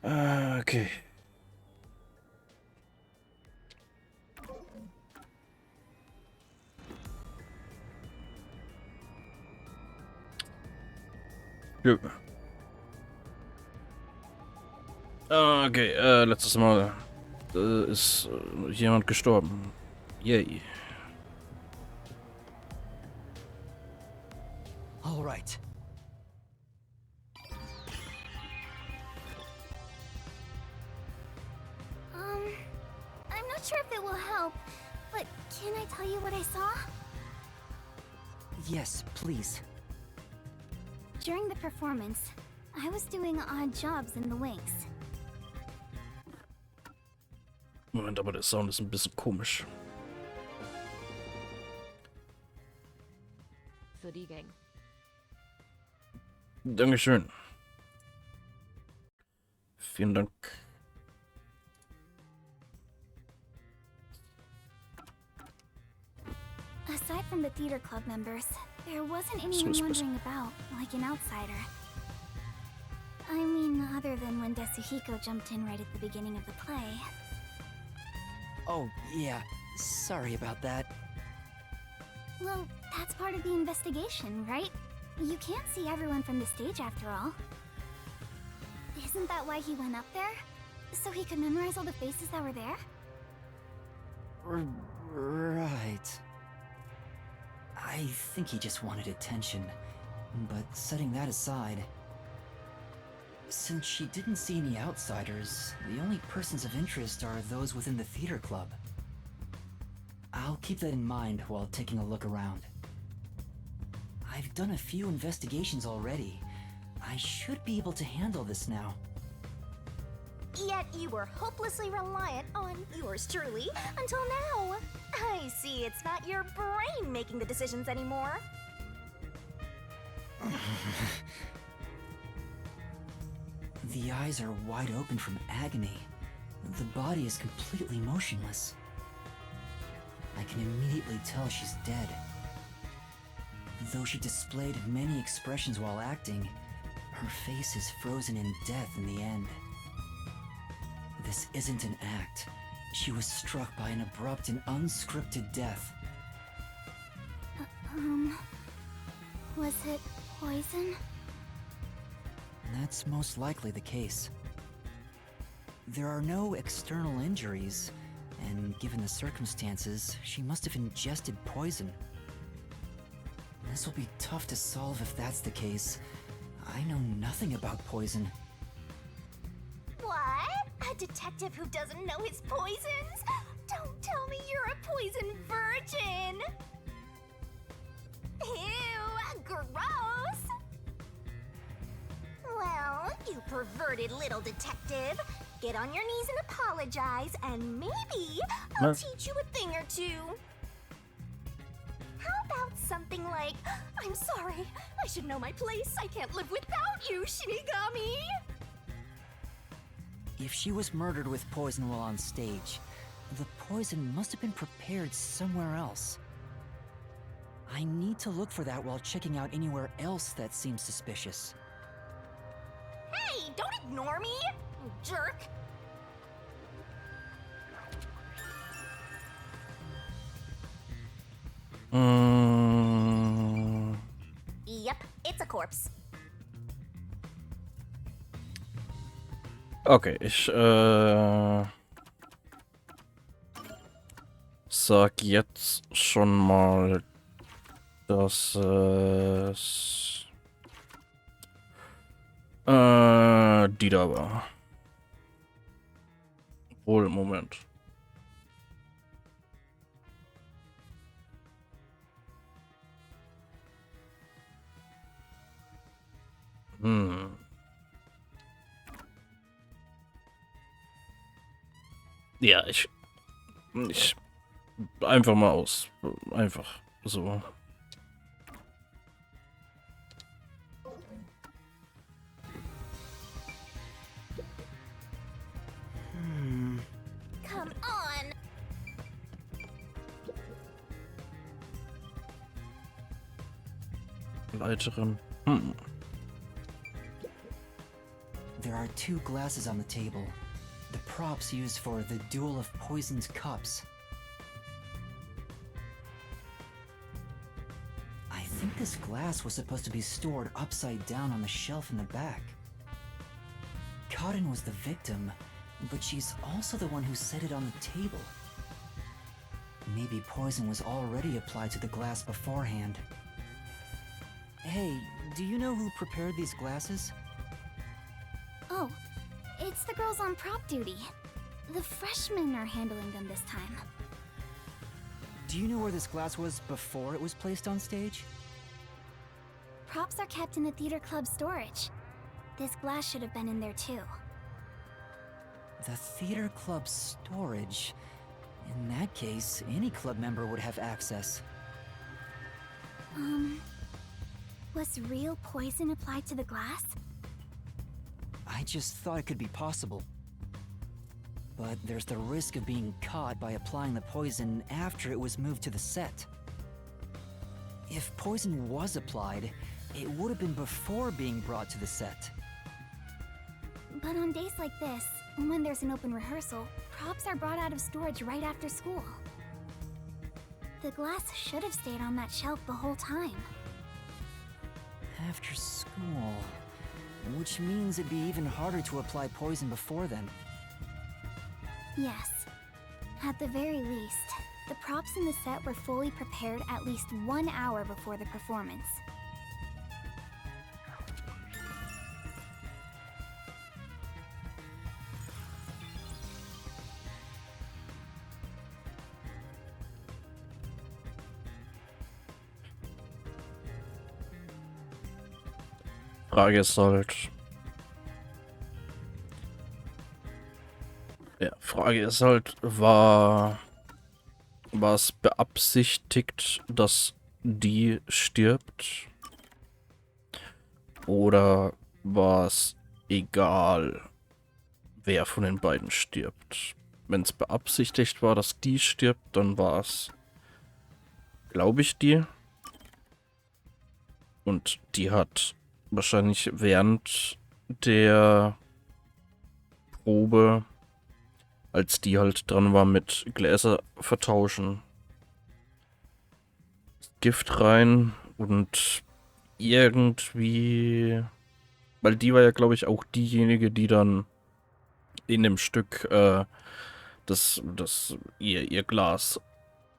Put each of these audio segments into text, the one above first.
Okay. Ja. Okay, letztes Mal ist jemand gestorben. Yay. All right. I'm not sure if it will help, but can I tell you what I saw? Yes, please. During the performance, I was doing odd jobs in the wings. Moment, aber der Sound ist ein bisschen komisch. Für die Gang. Dankeschön. Vielen Dank. Aside from the theater club members, there wasn't anyone wandering about like an outsider. I mean, other than when Desuhiko jumped in right at the beginning of the play. Oh, yeah. Sorry about that. Well, that's part of the investigation, right? You can't see everyone from the stage after all. Isn't that why he went up there? So he could memorize all the faces that were there? Right. I think he just wanted attention. But setting that aside, since she didn't see any outsiders, the only persons of interest are those within the theater club. I'll keep that in mind while taking a look around. I've done a few investigations already. I should be able to handle this now. Yet you were hopelessly reliant on yours truly until now. I see it's not your brain making the decisions anymore. The eyes are wide open from agony. The body is completely motionless. I can immediately tell she's dead. Though she displayed many expressions while acting, her face is frozen in death in the end. This isn't an act. She was struck by an abrupt and unscripted death. Was it poison? That's most likely the case. There are no external injuries, and given the circumstances, she must have ingested poison. This will be tough to solve if that's the case. I know nothing about poison. What? A detective who doesn't know his poisons? Don't tell me you're a poison virgin! Ew, gross! Well, you perverted little detective. Get on your knees and apologize, and maybe I'll teach you a thing or two. How about something like, I'm sorry, I should know my place. I can't live without you, Shinigami. If she was murdered with poison while on stage, the poison must have been prepared somewhere else. I need to look for that while checking out anywhere else that seems suspicious. Hey, don't ignore me, you jerk. Yep, it's a corpse. Okay, ich sag jetzt schon mal, dass es die da war. Wohl, Moment. Ja, ich einfach mal aus. Einfach so. Come on. Leiterin. There are 2 glasses on the table. The props used for the duel of poisoned cups. I think this glass was supposed to be stored upside down on the shelf in the back. Cotton was the victim, but she's also the one who set it on the table. Maybe poison was already applied to the glass beforehand. Hey, do you know who prepared these glasses? Oh, it's the girls on prop duty. The freshmen are handling them this time. Do you know where this glass was before it was placed on stage? Props are kept in the theater club storage. This glass should have been in there too. The theater club storage? In that case, any club member would have access. Was real poison applied to the glass? I just thought it could be possible. But there's the risk of being caught by applying the poison after it was moved to the set. If poison was applied, it would have been before being brought to the set. But on days like this, when there's an open rehearsal, props are brought out of storage right after school. The glass should have stayed on that shelf the whole time. After school... which means it'd be even harder to apply poison before then. Yes. At the very least, the props in the set were fully prepared at least 1 hour before the performance. Frage ist halt. Ja, Frage ist halt, war es beabsichtigt, dass die stirbt? Oder war es egal, wer von den beiden stirbt? Wenn es beabsichtigt war, dass die stirbt, dann war es, glaube ich, die. Und die hat wahrscheinlich während der Probe, als die halt dran war mit Gläser vertauschen, Gift rein und irgendwie, weil die war ja, glaube ich, auch diejenige, die dann in dem Stück ihr Glas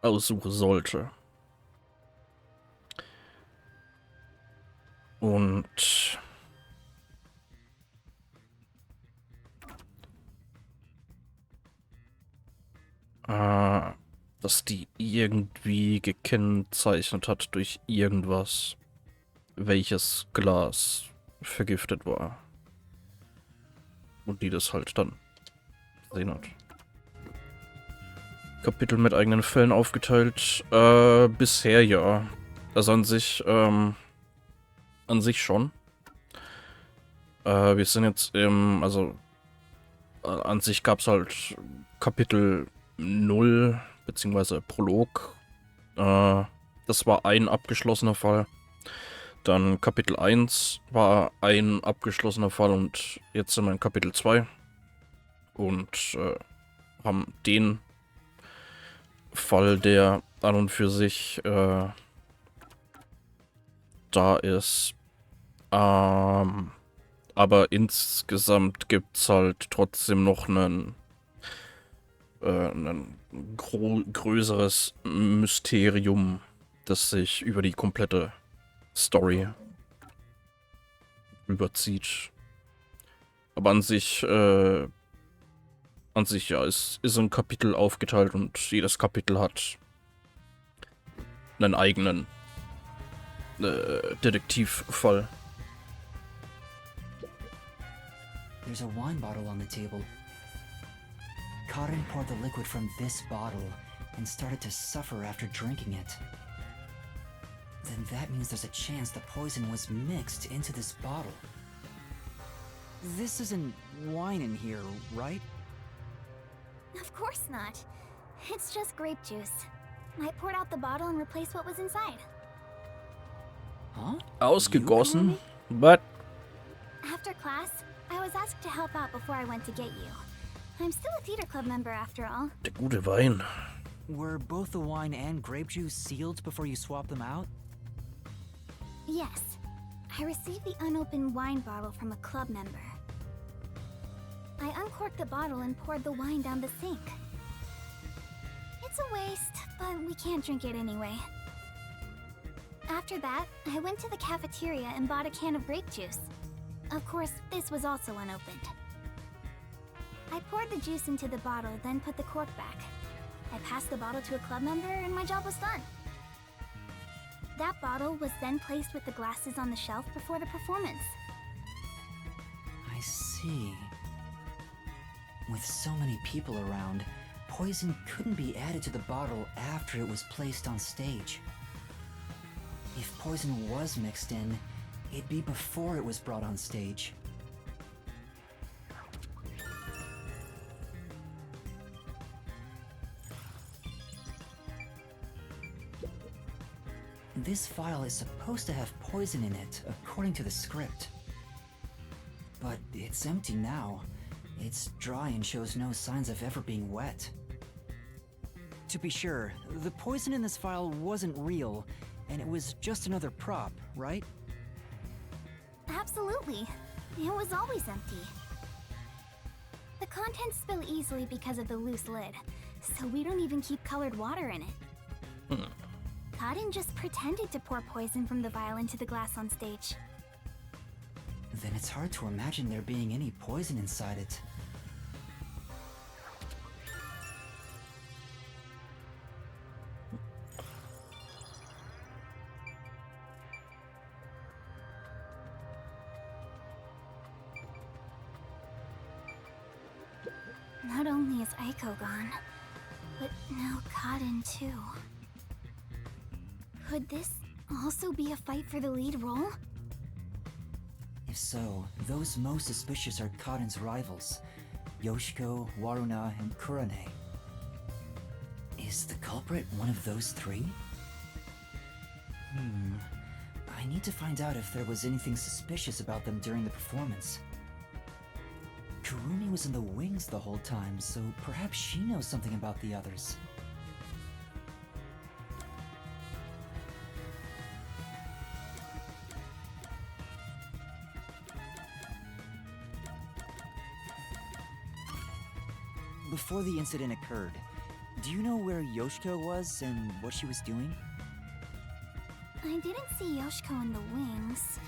aussuchen sollte. Und dass die irgendwie gekennzeichnet hat durch irgendwas, welches Glas vergiftet war. Und die das halt dann gesehen hat. Kapitel mit eigenen Fällen aufgeteilt. Bisher ja. Also an sich schon. Wir sind jetzt im, also an sich gab es halt Kapitel 0, beziehungsweise Prolog. Das war ein abgeschlossener Fall. Dann Kapitel 1 war ein abgeschlossener Fall und jetzt sind wir in Kapitel 2. Und haben den Fall, der an und für sich da ist. Aber insgesamt gibt es halt trotzdem noch ein größeres Mysterium, das sich über die komplette Story überzieht. Aber an sich ja, ist ein Kapitel aufgeteilt und jedes Kapitel hat einen eigenen Detektivfall. There's a wine bottle on the table. Cotton poured the liquid from this bottle and started to suffer after drinking it. Then that means there's a chance the poison was mixed into this bottle. This isn't wine in here, right? Of course not. It's just grape juice. I poured out the bottle and replaced what was inside. Huh? Ausgegossen? But After class, I was asked to help out before I went to get you. I'm still a theater club member after all. Der gute Wein. Were both the wine and grape juice sealed before you swapped them out? Yes. I received the unopened wine bottle from a club member. I uncorked the bottle and poured the wine down the sink. It's a waste, but we can't drink it anyway. After that, I went to the cafeteria and bought a can of grape juice. Of course, this was also unopened. I poured the juice into the bottle, then put the cork back. I passed the bottle to a club member and my job was done. That bottle was then placed with the glasses on the shelf before the performance. I see. With so many people around, poison couldn't be added to the bottle after it was placed on stage. If poison was mixed in, it'd be before it was brought on stage. This file is supposed to have poison in it, according to the script. But it's empty now. It's dry and shows no signs of ever being wet. To be sure, the poison in this file wasn't real, and it was just another prop, right? Absolutely. It was always empty. The contents spill easily because of the loose lid, so we don't even keep colored water in it. Cotton just pretended to pour poison from the vial into the glass on stage. Then it's hard to imagine there being any poison inside it. Not only is Aiko gone, but now Cotton too. Could this also be a fight for the lead role? If so, those most suspicious are Cotton's rivals, Yoshiko, Waruna, and Kurane. Is the culprit one of those three? I need to find out if there was anything suspicious about them during the performance. Kurumi was in the wings the whole time, so perhaps she knows something about the others. Before the incident occurred, do you know where Yoshiko was and what she was doing? I didn't see Yoshiko in the wings.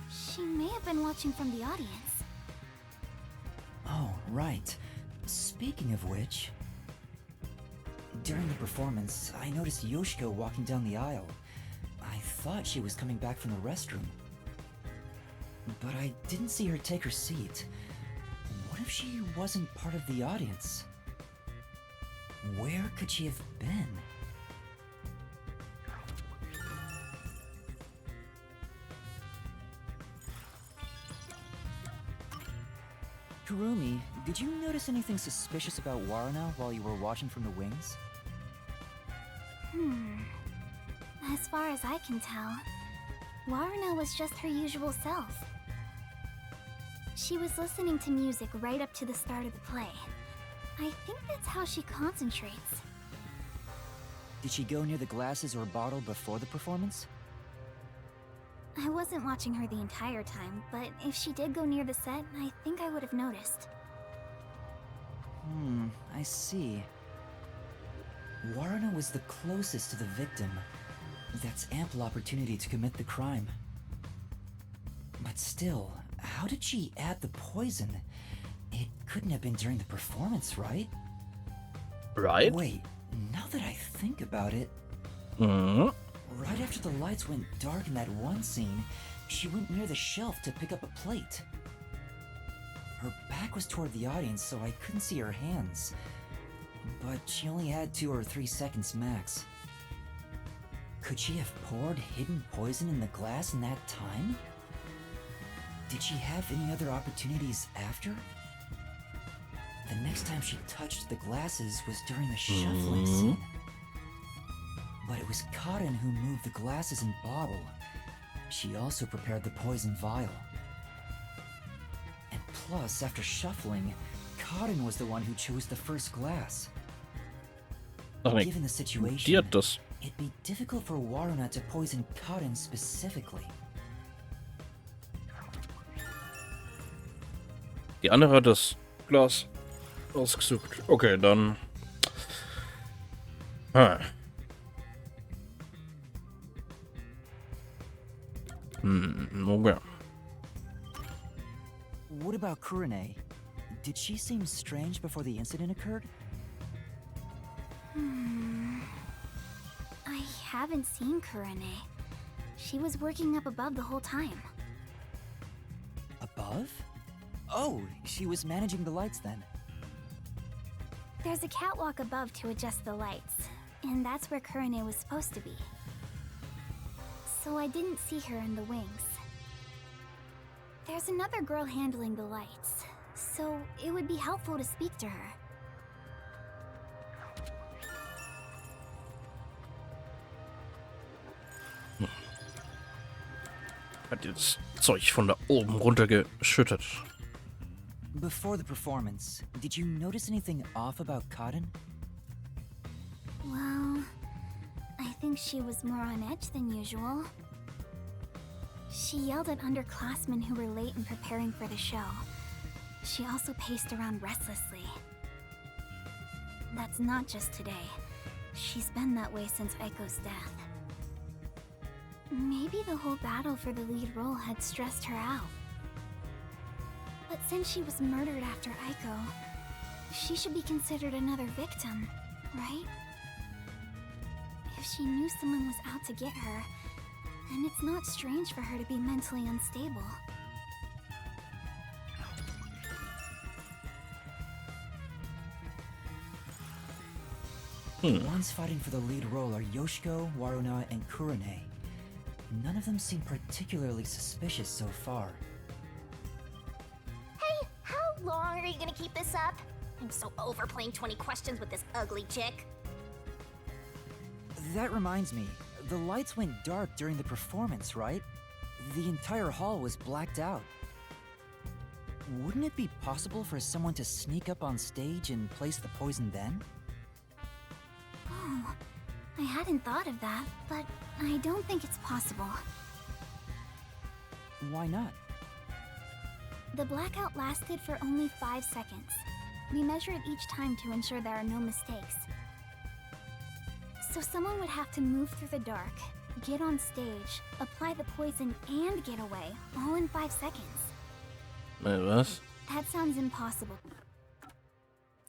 She may have been watching from the audience. Oh, right. Speaking of which... During the performance, I noticed Yoshiko walking down the aisle. I thought she was coming back from the restroom. But I didn't see her take her seat. What if she wasn't part of the audience? Where could she have been? Kurumi, did you notice anything suspicious about Waruna while you were watching from the wings? As far as I can tell, Waruna was just her usual self. She was listening to music right up to the start of the play. I think that's how she concentrates. Did she go near the glasses or bottle before the performance? I wasn't watching her the entire time, but if she did go near the set, I think I would have noticed. I see. Waruna was the closest to the victim. That's ample opportunity to commit the crime. But still, how did she add the poison? It couldn't have been during the performance, right? Right? Wait, now that I think about it... Right after the lights went dark in that one scene, she went near the shelf to pick up a plate. Her back was toward the audience, so I couldn't see her hands. But she only had 2 or 3 seconds max. Could she have poured hidden poison in the glass in that time? Did she have any other opportunities after? The next time she touched the glasses was during the shuffling scene. But it was Cotton who moved the glasses and bottle. She also prepared the poison vial. And Plus, after shuffling, Cotton was the one who chose the first glass. Ach nee, Given the die situation, hat das. it'd be difficult for Waruna to poison Cotton specifically. Die andere hat das Glas ausgesucht. Okay, dann. Okay. What about Kurane? Did she seem strange before the incident occurred? I haven't seen Kurane. She was working up above the whole time. Above? Oh, she was managing the lights then. There's a catwalk above to adjust the lights, and that's where Kurane was supposed to be. So I didn't see her in the wings. There's another girl handling the lights, so it would be helpful to speak to her. Hat das Zeug von da oben runter geschüttet. Before the performance, did you notice anything off about Cotton? Well, I think she was more on edge than usual. She yelled at underclassmen who were late in preparing for the show. She also paced around restlessly. That's not just today. She's been that way since Aiko's death. Maybe the whole battle for the lead role had stressed her out. But since she was murdered after Aiko, she should be considered another victim, right? If she knew someone was out to get her, then it's not strange for her to be mentally unstable. The ones fighting for the lead role are Yoshiko, Waruna, and Kurane. None of them seem particularly suspicious so far. Hey, how long are you gonna keep this up? I'm so over playing 20 questions with this ugly chick. That reminds me, the lights went dark during the performance, right? The entire hall was blacked out. Wouldn't it be possible for someone to sneak up on stage and place the poison then? Oh, I hadn't thought of that, but I don't think it's possible. Why not? The blackout lasted for only 5 seconds. We measure it each time to ensure there are no mistakes. So someone would have to move through the dark, get on stage, apply the poison, and get away, all in 5 seconds. Was? That sounds impossible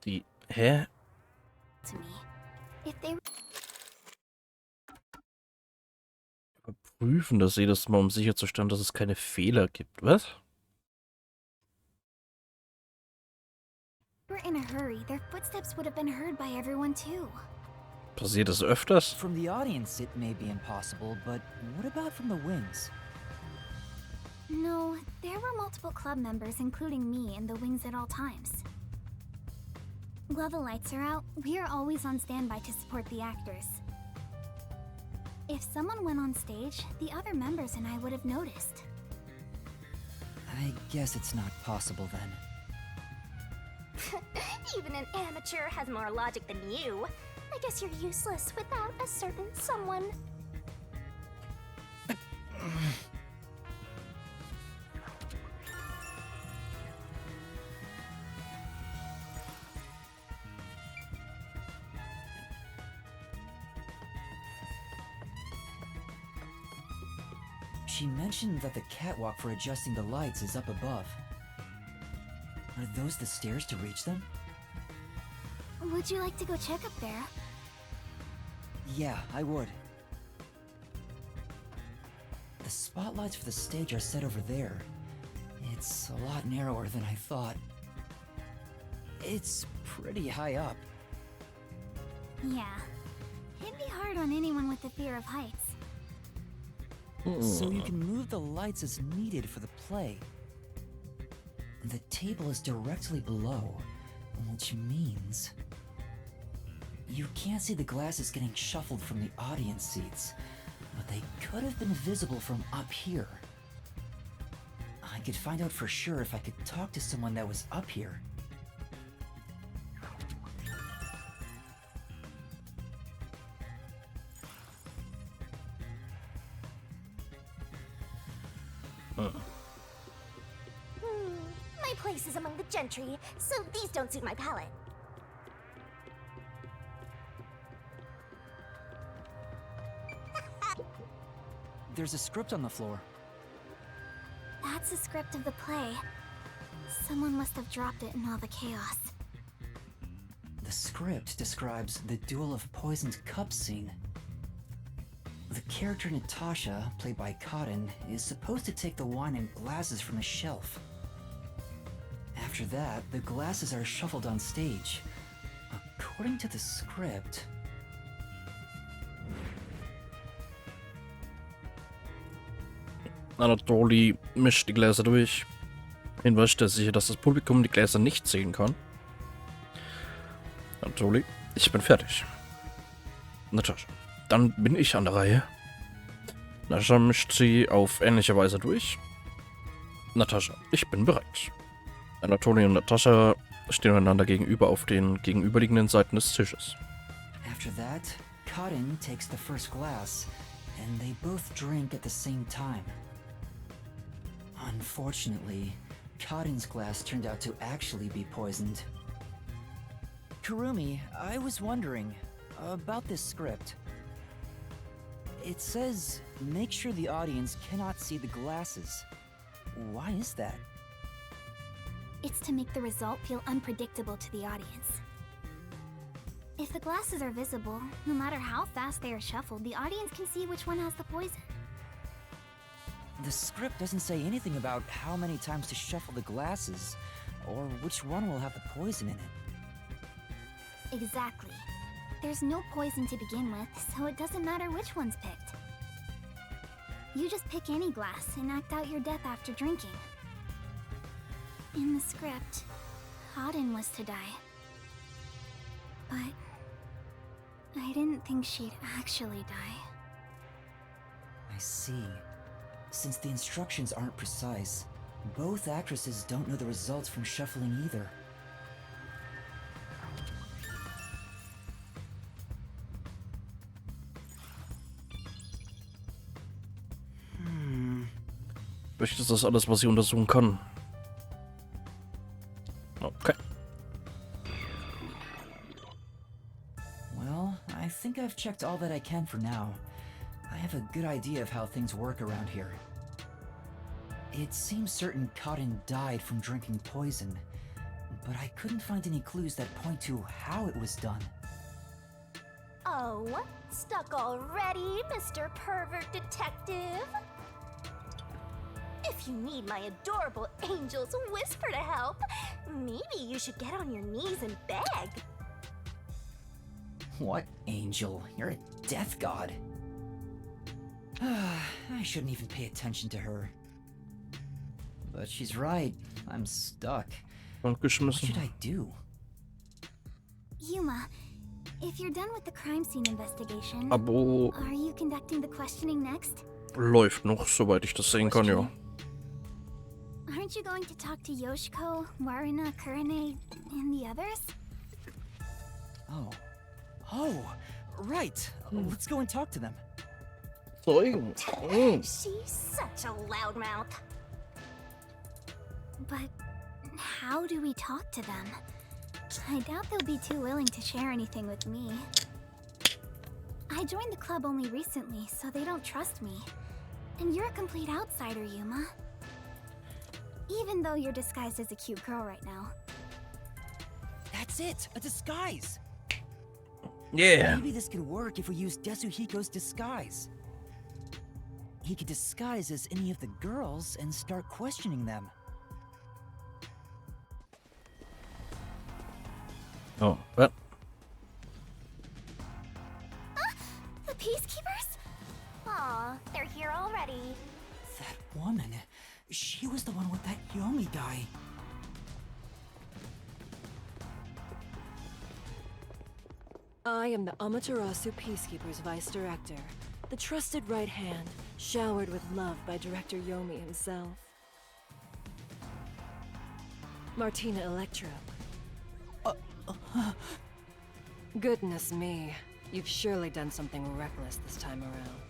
Hä? to me. If they Überprüfen das jedes Mal, um sicherzustellen, dass es keine Fehler gibt. Was? were in a hurry, their footsteps would have been heard by everyone too. Passiert das öfters? From the audience, it may be impossible, but what about from the wings? No, there were multiple club members, including me, in the wings at all times. While the lights are out, we are always on standby to support the actors. If someone went on stage, the other members and I would have noticed. I guess it's not possible then. Even an amateur has more logic than you. I guess you're useless without a certain someone. She mentioned that the catwalk for adjusting the lights is up above. Are those the stairs to reach them? Would you like to go check up there? Yeah, I would. The spotlights for the stage are set over there. It's a lot narrower than I thought. It's pretty high up. Yeah. It'd be hard on anyone with the fear of heights. So you can move the lights as needed for the play. The table is directly below, which means you can't see the glasses getting shuffled from the audience seats, but they could have been visible from up here. I could find out for sure if I could talk to someone that was up here. My place is among the gentry, so these don't suit my palate. There's a script on the floor. That's a script of the play. Someone must have dropped it in all the chaos. The script describes the Duel of Poisoned Cups scene. The character Natasha, played by Cotton, is supposed to take the wine and glasses from the shelf. After that, the glasses are shuffled on stage. According to the script... Anatoly mischt die Gläser durch. Hinweis stellt sicher, dass das Publikum die Gläser nicht sehen kann. Anatoly, ich bin fertig. Natascha, dann bin ich an der Reihe. Natascha mischt sie auf ähnliche Weise durch. Natascha, ich bin bereit. Anatoly und Natascha stehen einander gegenüber auf den gegenüberliegenden Seiten des Tisches. After that, Cotton takes the first glass, and they both drink at the same time. Unfortunately, Cotton's glass turned out to actually be poisoned. Kurumi, I was wondering about this script. It says, make sure the audience cannot see the glasses. Why is that? It's to make the result feel unpredictable to the audience. If the glasses are visible, no matter how fast they are shuffled, the audience can see which one has the poison. The script doesn't say anything about how many times to shuffle the glasses, or which one will have the poison in it. Exactly. There's no poison to begin with, so it doesn't matter which one's picked. You just pick any glass and act out your death after drinking. In the script, Cotton was to die. But I didn't think she'd actually die. I see. Since the instructions aren't precise, both actresses don't know the results from shuffling either. Vielleicht ist das alles, was ich untersuchen kann. Okay. Well, I think I've checked all that I can for now. I have a good idea of how things work around here. It seems certain Cotton died from drinking poison, but I couldn't find any clues that point to how it was done. Oh, stuck already, Mr. Pervert Detective? If you need my adorable angel's whisper to help, maybe you should get on your knees and beg. What angel? You're a death god. I shouldn't even pay attention to her. But she's right. I'm stuck. What should I do? Yuma, if you're done with the crime scene investigation, Abo are you conducting the questioning next? läuft noch, soweit ich das sehen kann, ja. Aren't you going to talk to Yoshiko, Waruna, Kurane, and the others? Oh, right. Let's go and talk to them. She's such a loudmouth. But how do we talk to them? I doubt they'll be too willing to share anything with me. I joined the club only recently, so they don't trust me. And you're a complete outsider, Yuma. Even though you're disguised as a cute girl right now. That's it! A disguise! Yeah. Maybe this could work if we use Desuhiko's disguise. He could disguise as any of the girls and start questioning them. Oh, what? The Peacekeepers? Aw, they're here already. That woman, she was the one with that Yomi guy. I am the Amaterasu Peacekeepers Vice Director, the trusted right hand, showered with love by Director Yomi himself. Martina Electro. Goodness me. You've surely done something reckless this time around.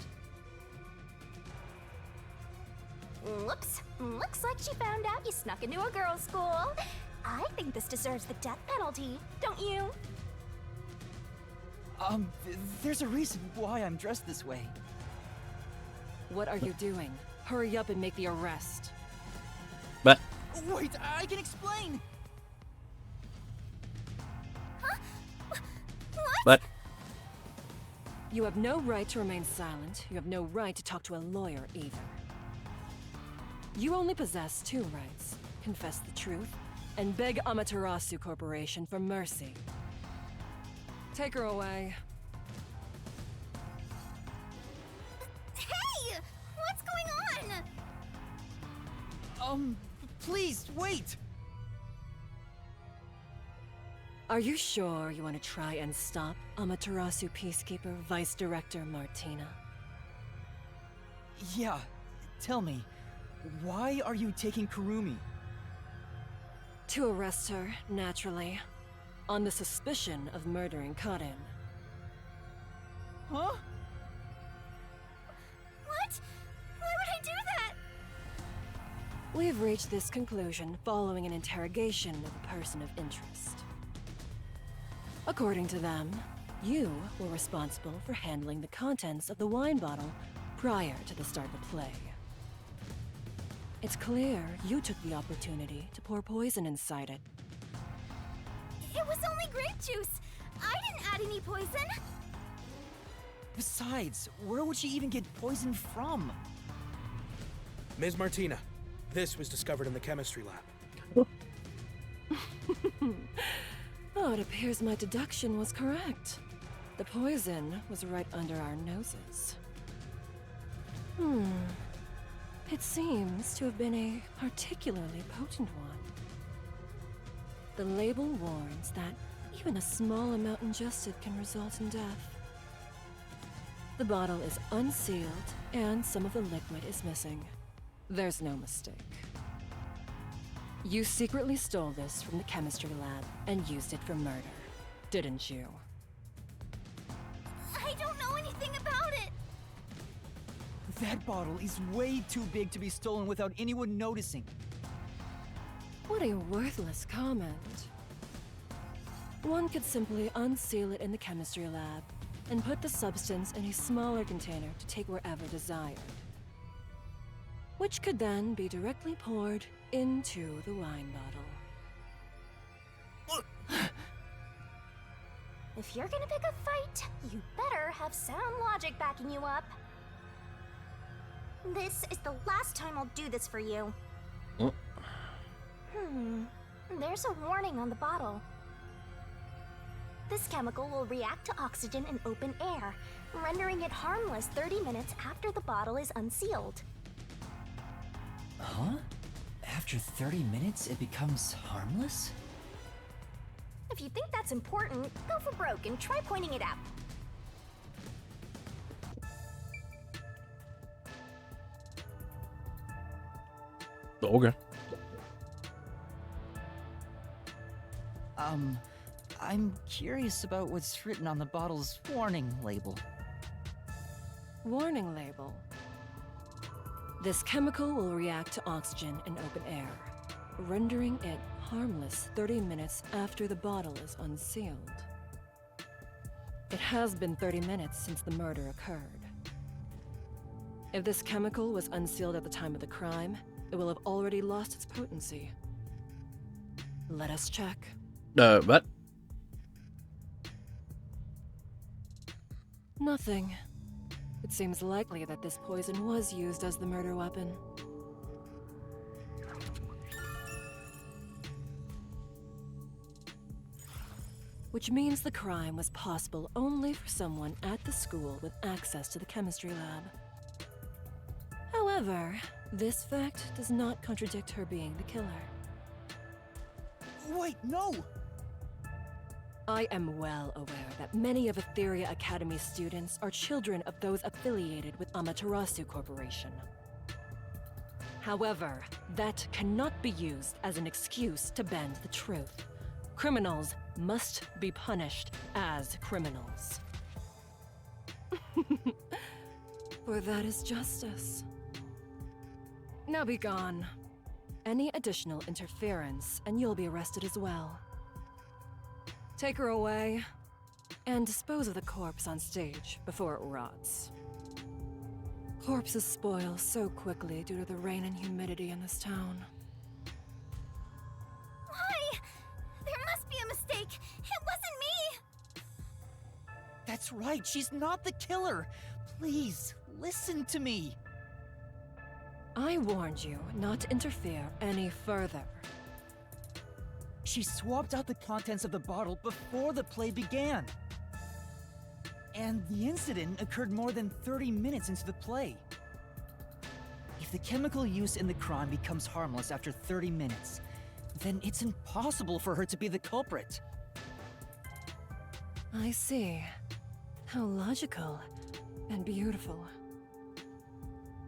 Whoops. Looks like she found out you snuck into a girls' school. I think this deserves the death penalty, don't you? There's a reason why I'm dressed this way. What are you doing? Hurry up and make the arrest. But Wait, I can explain! but You have no right to remain silent. You have no right to talk to a lawyer either. You only possess two rights. Confess the truth, and beg Amaterasu Corporation for mercy. Take her away. Hey! What's going on? Please, wait! Are you sure you want to try and stop Amaterasu Peacekeeper Vice Director Martina? Yeah, tell me, why are you taking Kurumi? To arrest her, naturally. On the suspicion of murdering Karin. Huh? What? Why would I do that? We've reached this conclusion following an interrogation of a person of interest. According to them, you were responsible for handling the contents of the wine bottle prior to the start of the play. It's clear you took the opportunity to pour poison inside it. It was only grape juice. I didn't add any poison. Besides, where would she even get poison from? Ms. Martina, this was discovered in the chemistry lab. Oh, it appears my deduction was correct. The poison was right under our noses. It seems to have been a particularly potent one. The label warns that even a small amount ingested can result in death. The bottle is unsealed, and some of the liquid is missing. There's no mistake. You secretly stole this from the chemistry lab and used it for murder, didn't you? I don't know anything about it. That bottle is way too big to be stolen without anyone noticing. What a worthless comment. One could simply unseal it in the chemistry lab and put the substance in a smaller container to take wherever desired, which could then be directly poured into the wine bottle. If you're gonna pick a fight, you better have sound logic backing you up. This is the last time I'll do this for you. There's a warning on the bottle. This chemical will react to oxygen in open air, rendering it harmless 30 minutes after the bottle is unsealed. Huh? After 30 minutes, it becomes harmless? If you think that's important, go for broke and try pointing it out. okay. I'm curious about what's written on the bottle's warning label. Warning label. This chemical will react to oxygen in open air, rendering it harmless 30 minutes after the bottle is unsealed. It has been 30 minutes since the murder occurred. If this chemical was unsealed at the time of the crime, it will have already lost its potency. Let us check. What? Nothing. It seems likely that this poison was used as the murder weapon. Which means the crime was possible only for someone at the school with access to the chemistry lab. However, this fact does not contradict her being the killer. Wait, no! I am well aware that many of Etheria Academy's students are children of those affiliated with Amaterasu Corporation. However, that cannot be used as an excuse to bend the truth. Criminals must be punished as criminals. For that is justice. Now be gone. Any additional interference, and you'll be arrested as well. Take her away, and dispose of the corpse on stage before it rots. Corpses spoil so quickly due to the rain and humidity in this town. Why? There must be a mistake. It wasn't me. That's right, she's not the killer. Please, listen to me. I warned you not to interfere any further. She swapped out the contents of the bottle before the play began. And the incident occurred more than 30 minutes into the play. If the chemical used in the crime becomes harmless after 30 minutes, then it's impossible for her to be the culprit. I see. How logical and beautiful.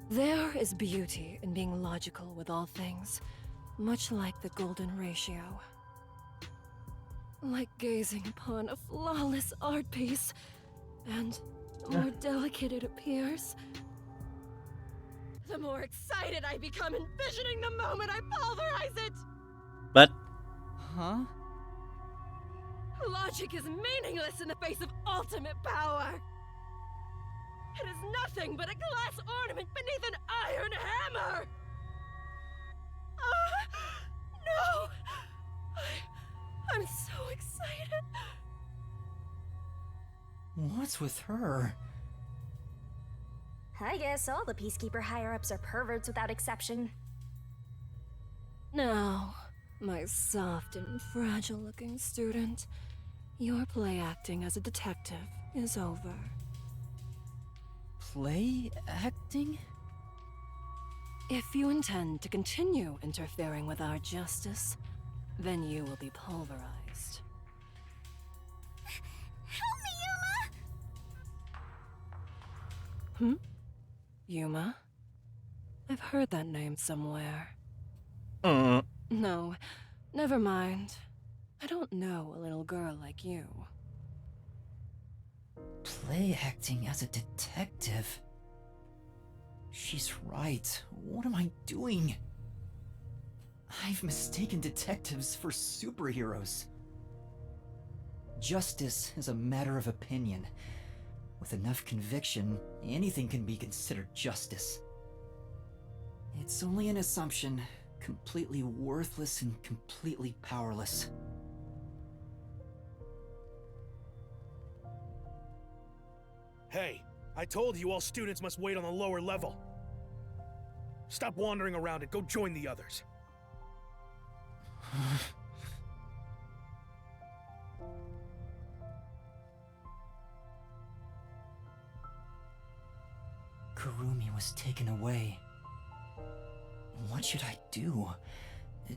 There is beauty in being logical with all things, much like the golden ratio. Like gazing upon a flawless art piece, and the more delicate it appears, the more excited I become envisioning the moment I pulverize it! But Huh? Logic is meaningless in the face of ultimate power! It is nothing but a glass ornament beneath an iron hammer! No! I'm so excited! What's with her? I guess all the Peacekeeper higher-ups are perverts without exception. Now, my soft and fragile-looking student, your play acting as a detective is over. Play acting? If you intend to continue interfering with our justice, then you will be pulverized. Help me, Yuma! Yuma? I've heard that name somewhere. No, never mind. I don't know a little girl like you. Play acting as a detective? She's right. What am I doing? I've mistaken detectives for superheroes. Justice is a matter of opinion. With enough conviction, anything can be considered justice. It's only an assumption, completely worthless and completely powerless. Hey, I told you all students must wait on the lower level. Stop wandering around and go join the others. Kurumi was taken away. What should I do?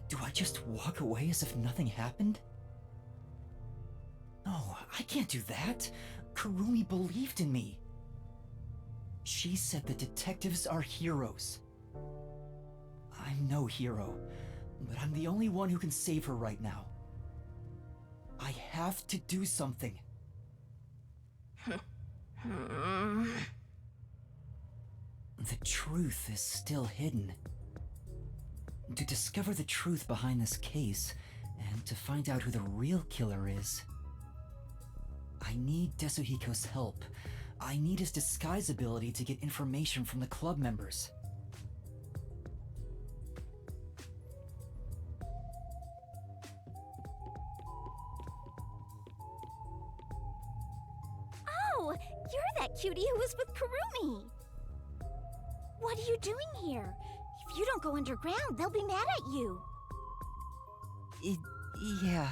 Do I just walk away as if nothing happened? No, I can't do that. Kurumi believed in me. She said the detectives are heroes. I'm no hero, but I'm the only one who can save her right now. I have to do something. The truth is still hidden. To discover the truth behind this case, and to find out who the real killer is, I need Desuhiko's help. I need his disguise ability to get information from the club members. Oh, you're that cutie who was with Kurumi! What are you doing here? If you don't go underground, they'll be mad at you. Yeah.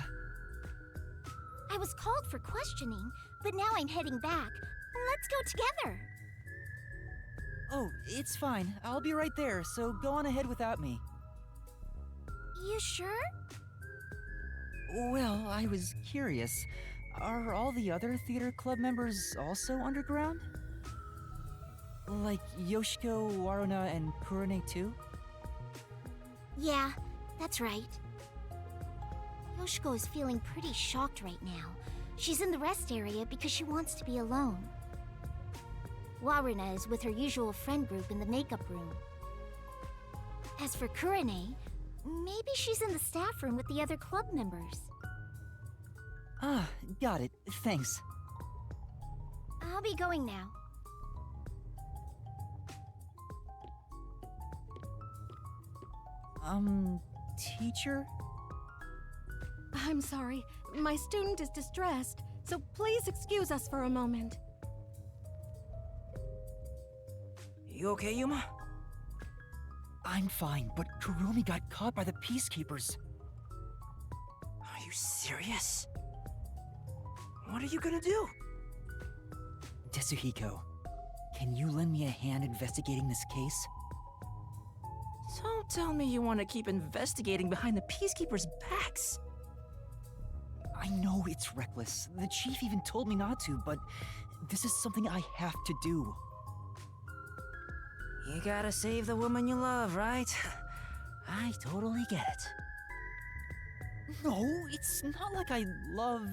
I was called for questioning, but now I'm heading back. Let's go together. Oh, it's fine. I'll be right there, so go on ahead without me. You sure? Well, I was curious. Are all the other theater club members also underground? Like Yoshiko, Waruna, and Kurone too? Yeah, That's right. Yoshiko is feeling pretty shocked right now. She's in the rest area because she wants to be alone. Waruna is with her usual friend group in the makeup room. As for Kurane, maybe she's in the staff room with the other club members. Ah, got it. Thanks. I'll be going now. Teacher? I'm sorry. My student is distressed, so please excuse us for a moment. You okay, Yuma? I'm fine, but Kurumi got caught by the Peacekeepers. Are you serious? What are you gonna do? Tetsuhiko, can you lend me a hand investigating this case? Don't tell me you want to keep investigating behind the Peacekeepers' backs. I know it's reckless. The chief even told me not to, but this is something I have to do. You gotta save the woman you love, right? I totally get it. No, it's not like I love...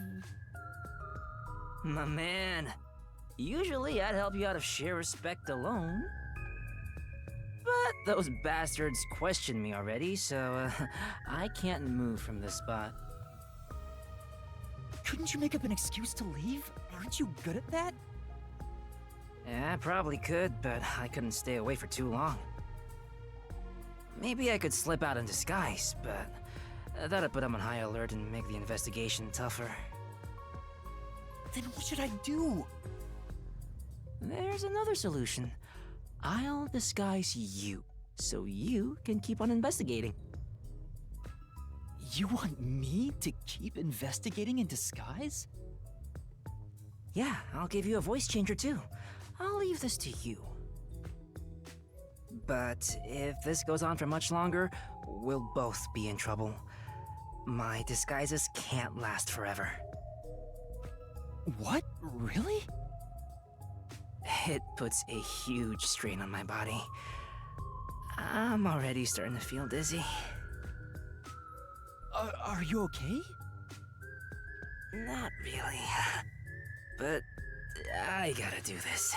My man, usually I'd help you out of sheer respect alone. But those bastards questioned me already, so I can't move from this spot. Couldn't you make up an excuse to leave? Aren't you good at that? Yeah, I probably could, but I couldn't stay away for too long. Maybe I could slip out in disguise, but that'd put them on high alert and make the investigation tougher. Then what should I do? There's another solution. I'll disguise you, so you can keep on investigating. You want me to keep investigating in disguise? Yeah, I'll give you a voice changer too. I'll leave this to you. But if this goes on for much longer, we'll both be in trouble. My disguises can't last forever. What? Really? It puts a huge strain on my body. I'm already starting to feel dizzy. Are you okay? Not really. But I gotta do this.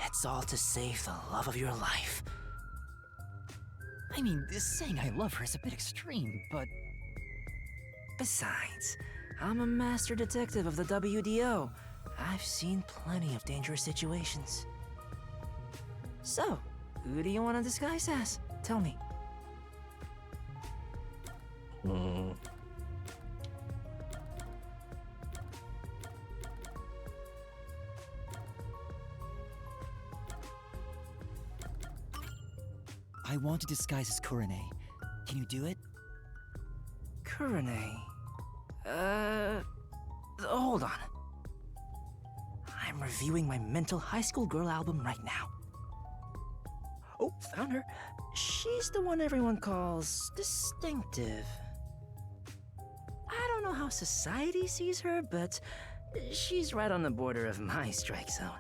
It's all to save the love of your life. I mean, saying I love her is a bit extreme, but... Besides, I'm a master detective of the WDO. I've seen plenty of dangerous situations. So, who do you want to disguise as? Tell me. I want to disguise as Kurane. Can you do it? Kurane. Hold on. I'm reviewing my mental high school girl album right now. Oh, found her. She's the one everyone calls distinctive. I don't know how society sees her, but she's right on the border of my strike zone.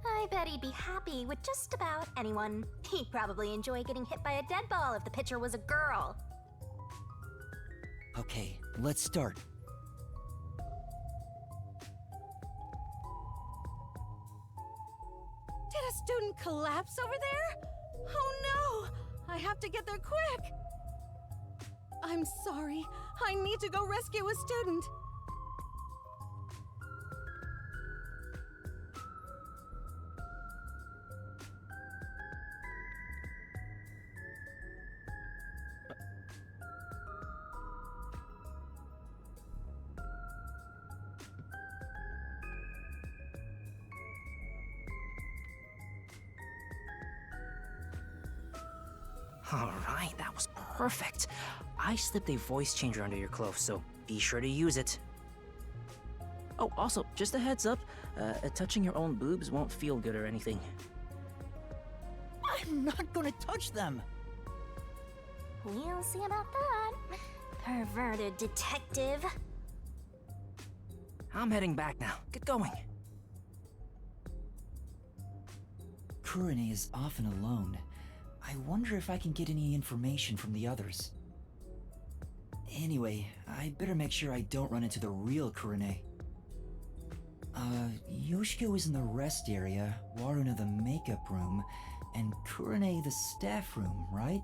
I bet he'd be happy with just about anyone. He'd probably enjoy getting hit by a dead ball if the pitcher was a girl. Okay, let's start. Did a student collapse over there? Oh no! I have to get there quick! I'm sorry. I need to go rescue a student. Alright, that was perfect. I slipped a voice changer under your clothes, so be sure to use it. Oh, also, just a heads up, touching your own boobs won't feel good or anything. I'm not gonna touch them! We'll see about that. Perverted detective. I'm heading back now. Get going. Kurane is often alone. I wonder if I can get any information from the others. Anyway, I better make sure I don't run into the real Kurane. Yoshiko is in the rest area, Waruna the makeup room, and Kurane the staff room, right?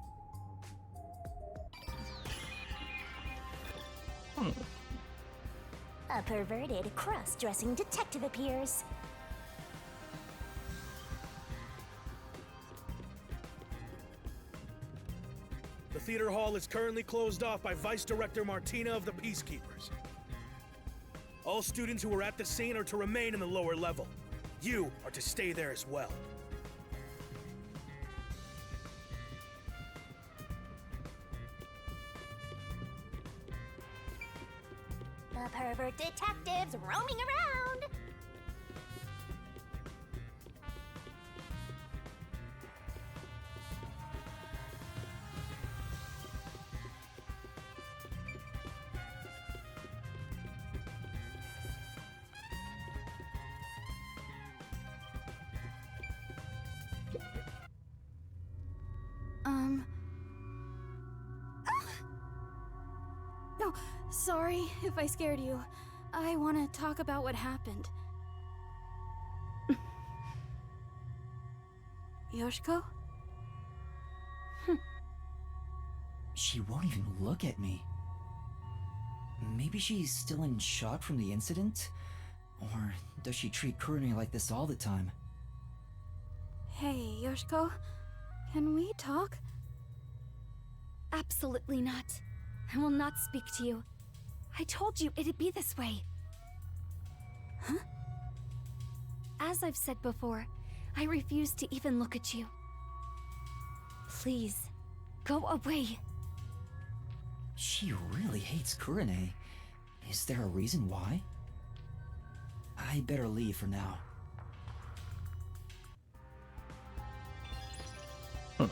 A perverted, cross-dressing detective appears. The theater hall is currently closed off by Vice Director Martina of the Peacekeepers. All students who are at the scene are to remain in the lower level. You are to stay there as well. The pervert detectives roaming around. No, sorry if I scared you. I want to talk about what happened. Yoshiko? She won't even look at me. Maybe she's still in shock from the incident? Or does she treat Kurane like this all the time? Hey, Yoshiko. Can we talk? Absolutely not. I will not speak to you. I told you it'd be this way. Huh? As I've said before, I refuse to even look at you. Please, go away. She really hates Kurane. Is there a reason why? I better leave for now. What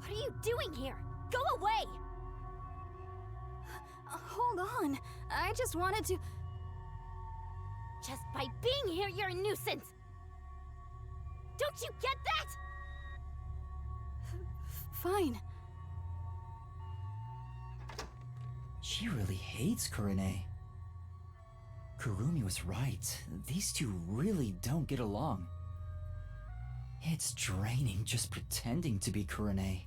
are you doing here? Go away! Hold on. I just wanted to... Just by being here, you're a nuisance! Don't you get that? Fine. She really hates Kurane. Kurumi was right. These two really don't get along. It's draining just pretending to be Kurane.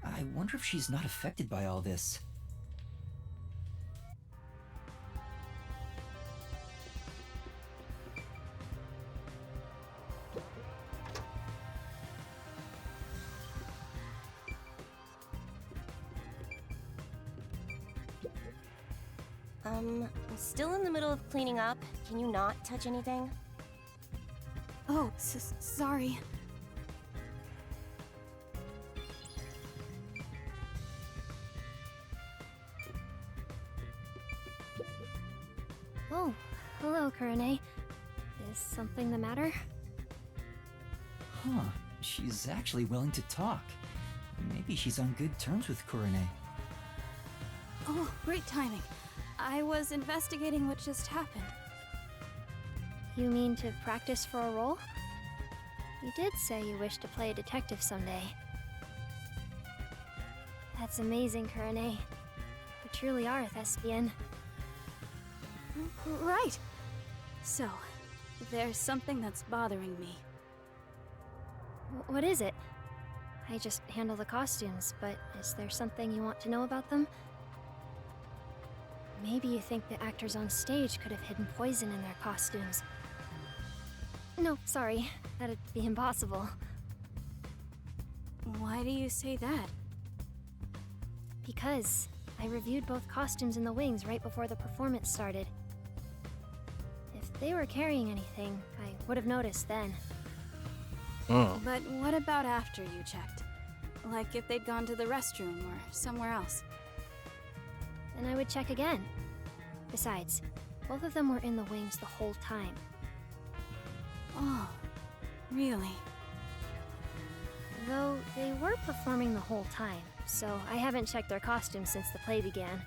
I wonder if she's not affected by all this. I'm still in the middle of cleaning up. Can you not touch anything? Oh, sorry. Oh, hello, Kurane. Is something the matter? Huh, she's actually willing to talk. Maybe she's on good terms with Kurane. Oh, great timing. I was investigating what just happened. You mean to practice for a role? You did say you wish to play a detective someday. That's amazing, Kurane. You truly are a thespian. Right. So, there's something that's bothering me. What is it? I just handle the costumes, but is there something you want to know about them? Maybe you think the actors on stage could have hidden poison in their costumes. No, sorry. That'd be impossible. Why do you say that? Because I reviewed both costumes in the wings right before the performance started. If they were carrying anything, I would have noticed then. But what about after you checked? Like if they'd gone to the restroom or somewhere else? Then I would check again. Besides, both of them were in the wings the whole time. Oh, really? Though they were performing the whole time, so I haven't checked their costumes since the play began.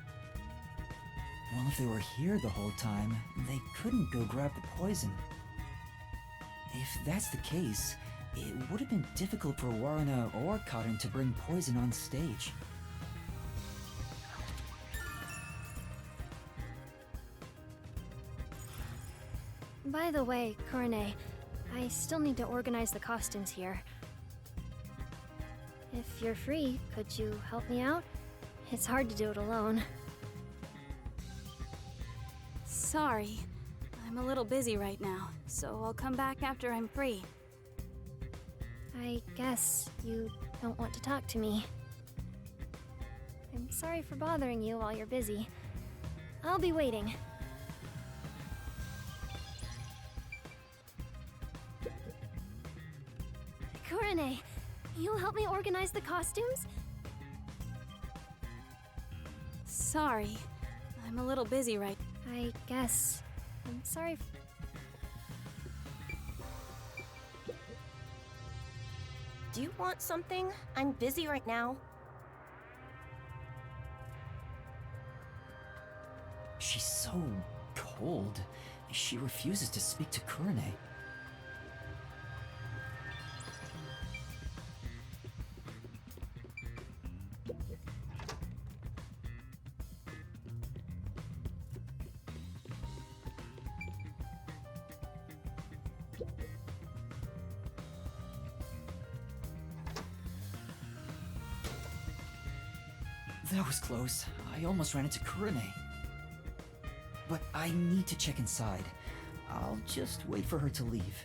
Well, if they were here the whole time, they couldn't go grab the poison. If that's the case, it would have been difficult for Warrena or Cotton to bring poison on stage. By the way, Kurane, I still need to organize the costumes here. If you're free, could you help me out? It's hard to do it alone. Sorry. I'm a little busy right now, so I'll come back after I'm free. I guess you don't want to talk to me. I'm sorry for bothering you while you're busy. I'll be waiting. Kurane, you'll help me organize the costumes? Sorry. I'm a little busy right. I guess. I'm sorry. Do you want something? I'm busy right now. She's so cold. She refuses to speak to Kurane. That was close. I almost ran into Kurane. But I need to check inside. I'll just wait for her to leave.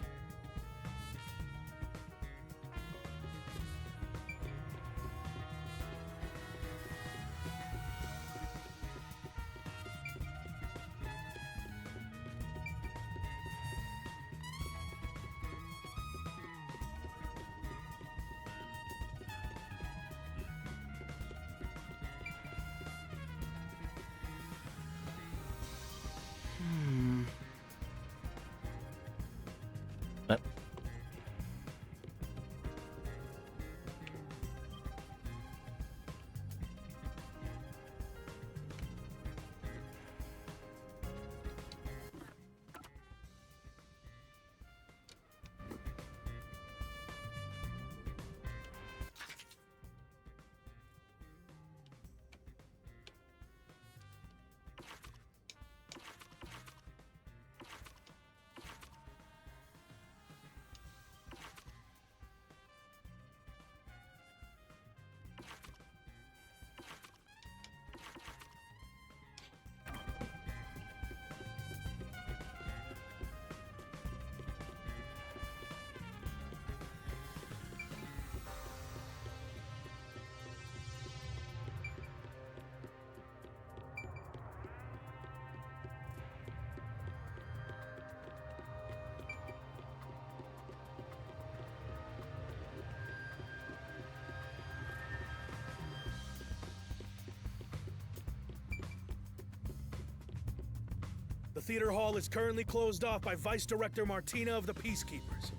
The theater hall is currently closed off by Vice Director Martina of the Peacekeepers.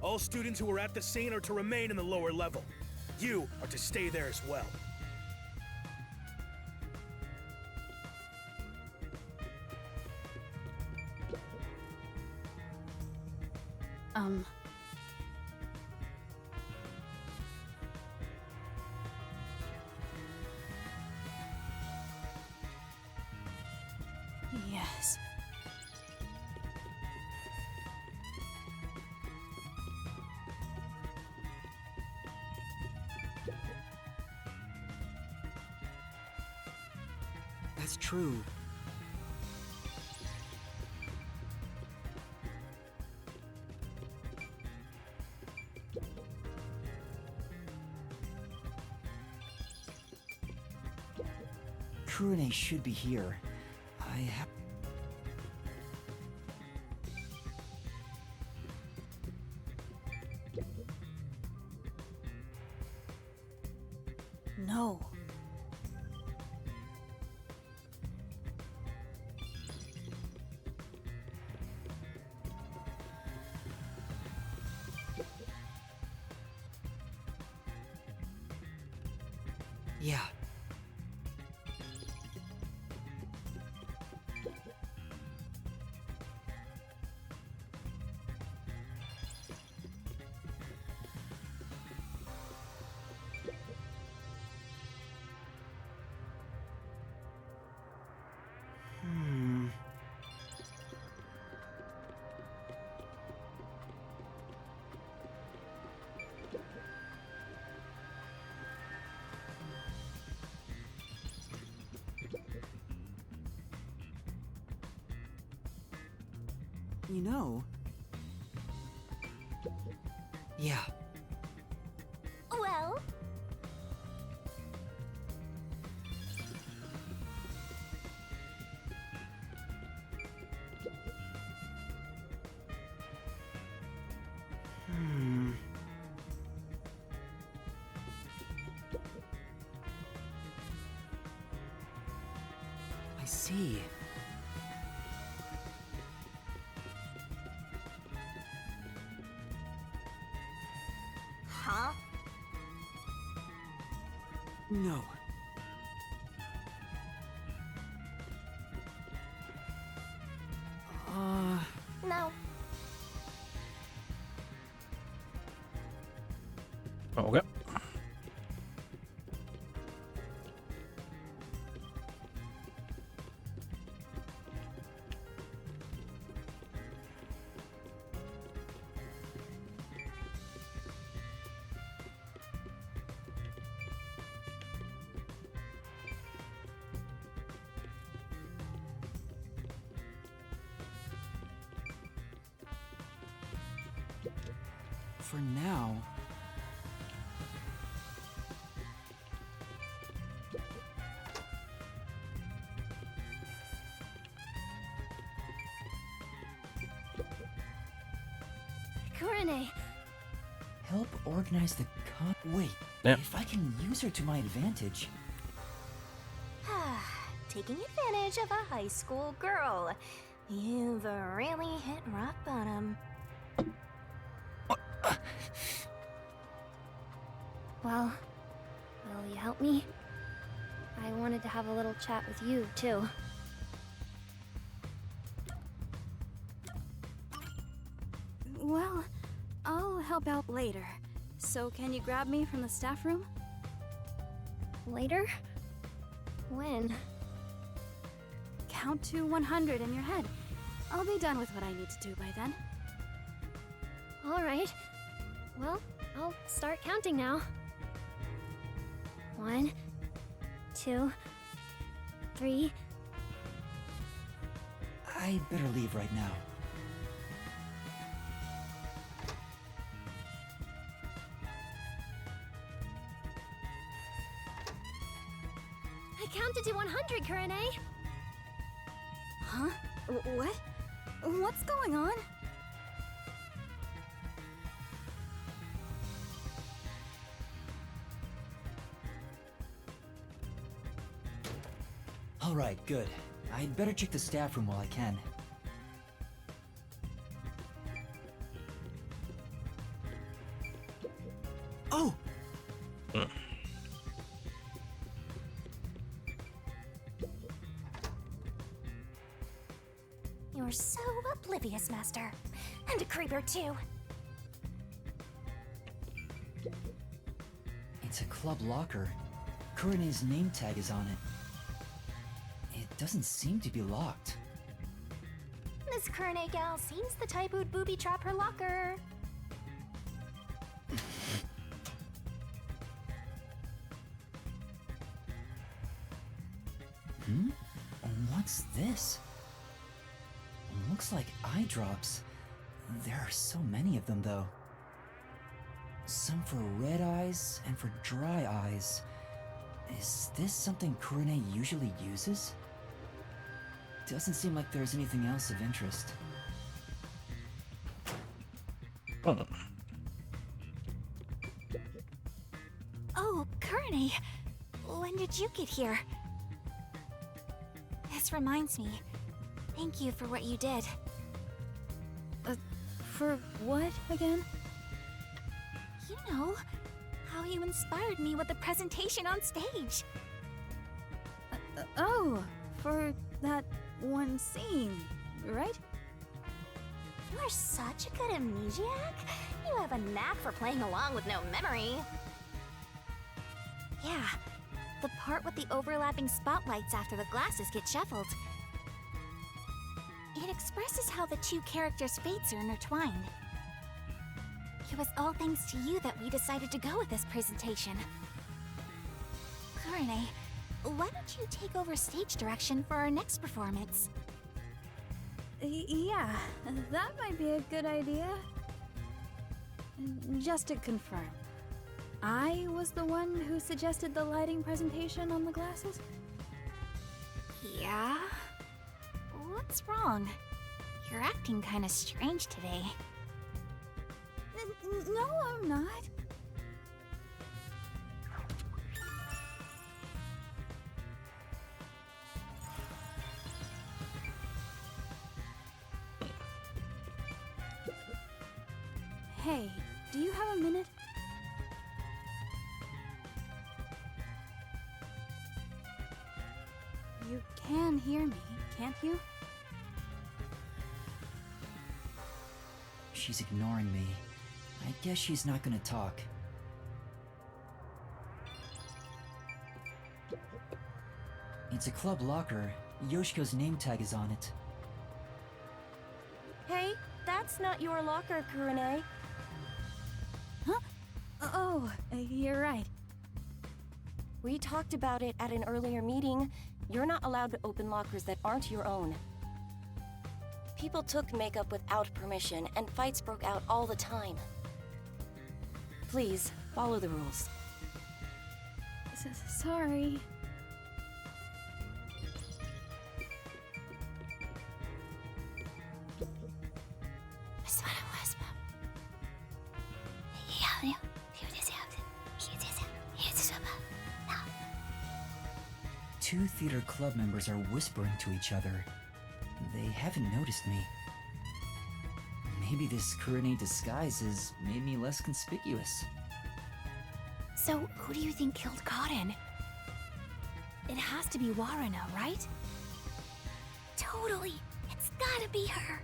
All students who are at the scene are to remain in the lower level. You are to stay there as well. Yes. That's true. Kurane should be here. I have... No. Yeah. You know... Yeah. Well? I see. Huh? No. No. Okay. For now... Kurene, Help organize the Wait, Yeah. if I can use her to my advantage... Taking advantage of a high school girl. You've really hit rock bottom. well, will you help me? I wanted to have a little chat with you, too. Well, I'll help out later. So can you grab me from the staff room? Later? When? Count to 100 in your head. I'll be done with what I need to do by then. Alright. Well, I'll start counting now. 1, 2, 3. I better leave right now. I counted to 100, Kurene! Huh? What? What's going on? Alright, good. I'd better check the staff room while I can. Oh! You're so oblivious, Master. And a creeper, too. It's a club locker. Kurene's name tag is on it. It doesn't seem to be locked. This Kurene gal seems the type who'd booby trap her locker. What's this? Looks like eye drops. There are so many of them, though. Some for red eyes and for dry eyes. Is this something Kurene usually uses? Doesn't seem like there's anything else of interest. Oh, Kurene! When did you get here? This reminds me. Thank you for what you did. For what again? You know, how how you inspired me with the presentation on stage. Oh, for that one scene, right? You are such a good amnesiac. You have a knack for playing along with no memory. Yeah, the part with the overlapping spotlights after the glasses get shuffled. It expresses how the two characters' fates are intertwined. It was all thanks to you that we decided to go with this presentation. Kurene, why don't you take over stage direction for our next performance? Yeah, that might be a good idea. Just to confirm, I was the one who suggested the lighting presentation on the glasses? Yeah? What's wrong? You're acting kinda strange today. No, I'm not. Hey, do you have a minute? You can hear me, can't you? She's ignoring me. I guess she's not gonna talk. It's a club locker. Yoshiko's name tag is on it. Hey, that's not your locker, Kurene. Huh? Oh, you're right. We talked about it at an earlier meeting. You're not allowed to open lockers that aren't your own. People took makeup without permission, and fights broke out all the time. Please, follow the rules. Sorry. Two theater club members are whispering to each other. They haven't noticed me. Maybe this Kurene disguise has made me less conspicuous. So, who do you think killed Cotton? It has to be Waruna, right? Totally! It's gotta be her!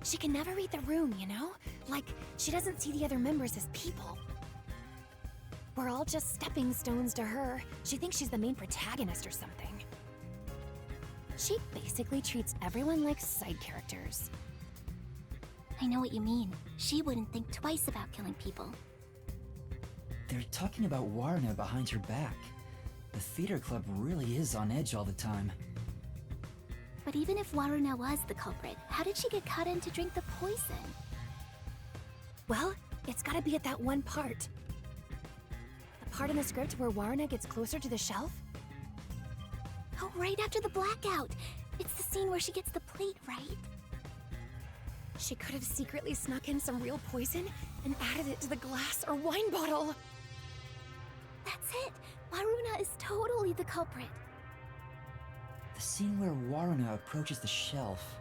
She can never read the room, you know? Like, she doesn't see the other members as people. We're all just stepping stones to her. She thinks she's the main protagonist or something. She basically treats everyone like side characters. I know what you mean. She wouldn't think twice about killing people. They're talking about Waruna behind her back. The theater club really is on edge all the time. But even if Waruna was the culprit, how did she get cut in to drink the poison? Well, it's gotta be at that one part. The part in the script where Waruna gets closer to the shelf? Oh, right after the blackout! It's the scene where she gets the plate, right? She could have secretly snuck in some real poison and added it to the glass or wine bottle. That's it! Waruna is totally the culprit. The scene where Waruna approaches the shelf.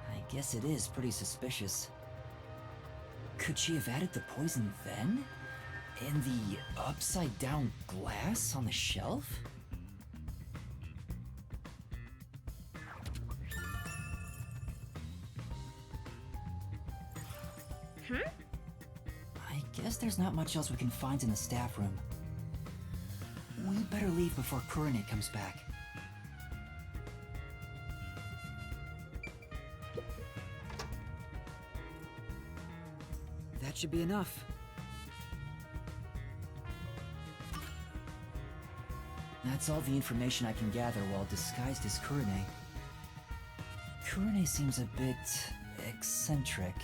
I guess it is pretty suspicious. Could she have added the poison then? In the upside-down glass on the shelf? I guess there's not much else we can find in the staff room. We better leave before Kurene comes back. That should be enough. That's all the information I can gather while disguised as Kurene. Kurene seems a bit eccentric,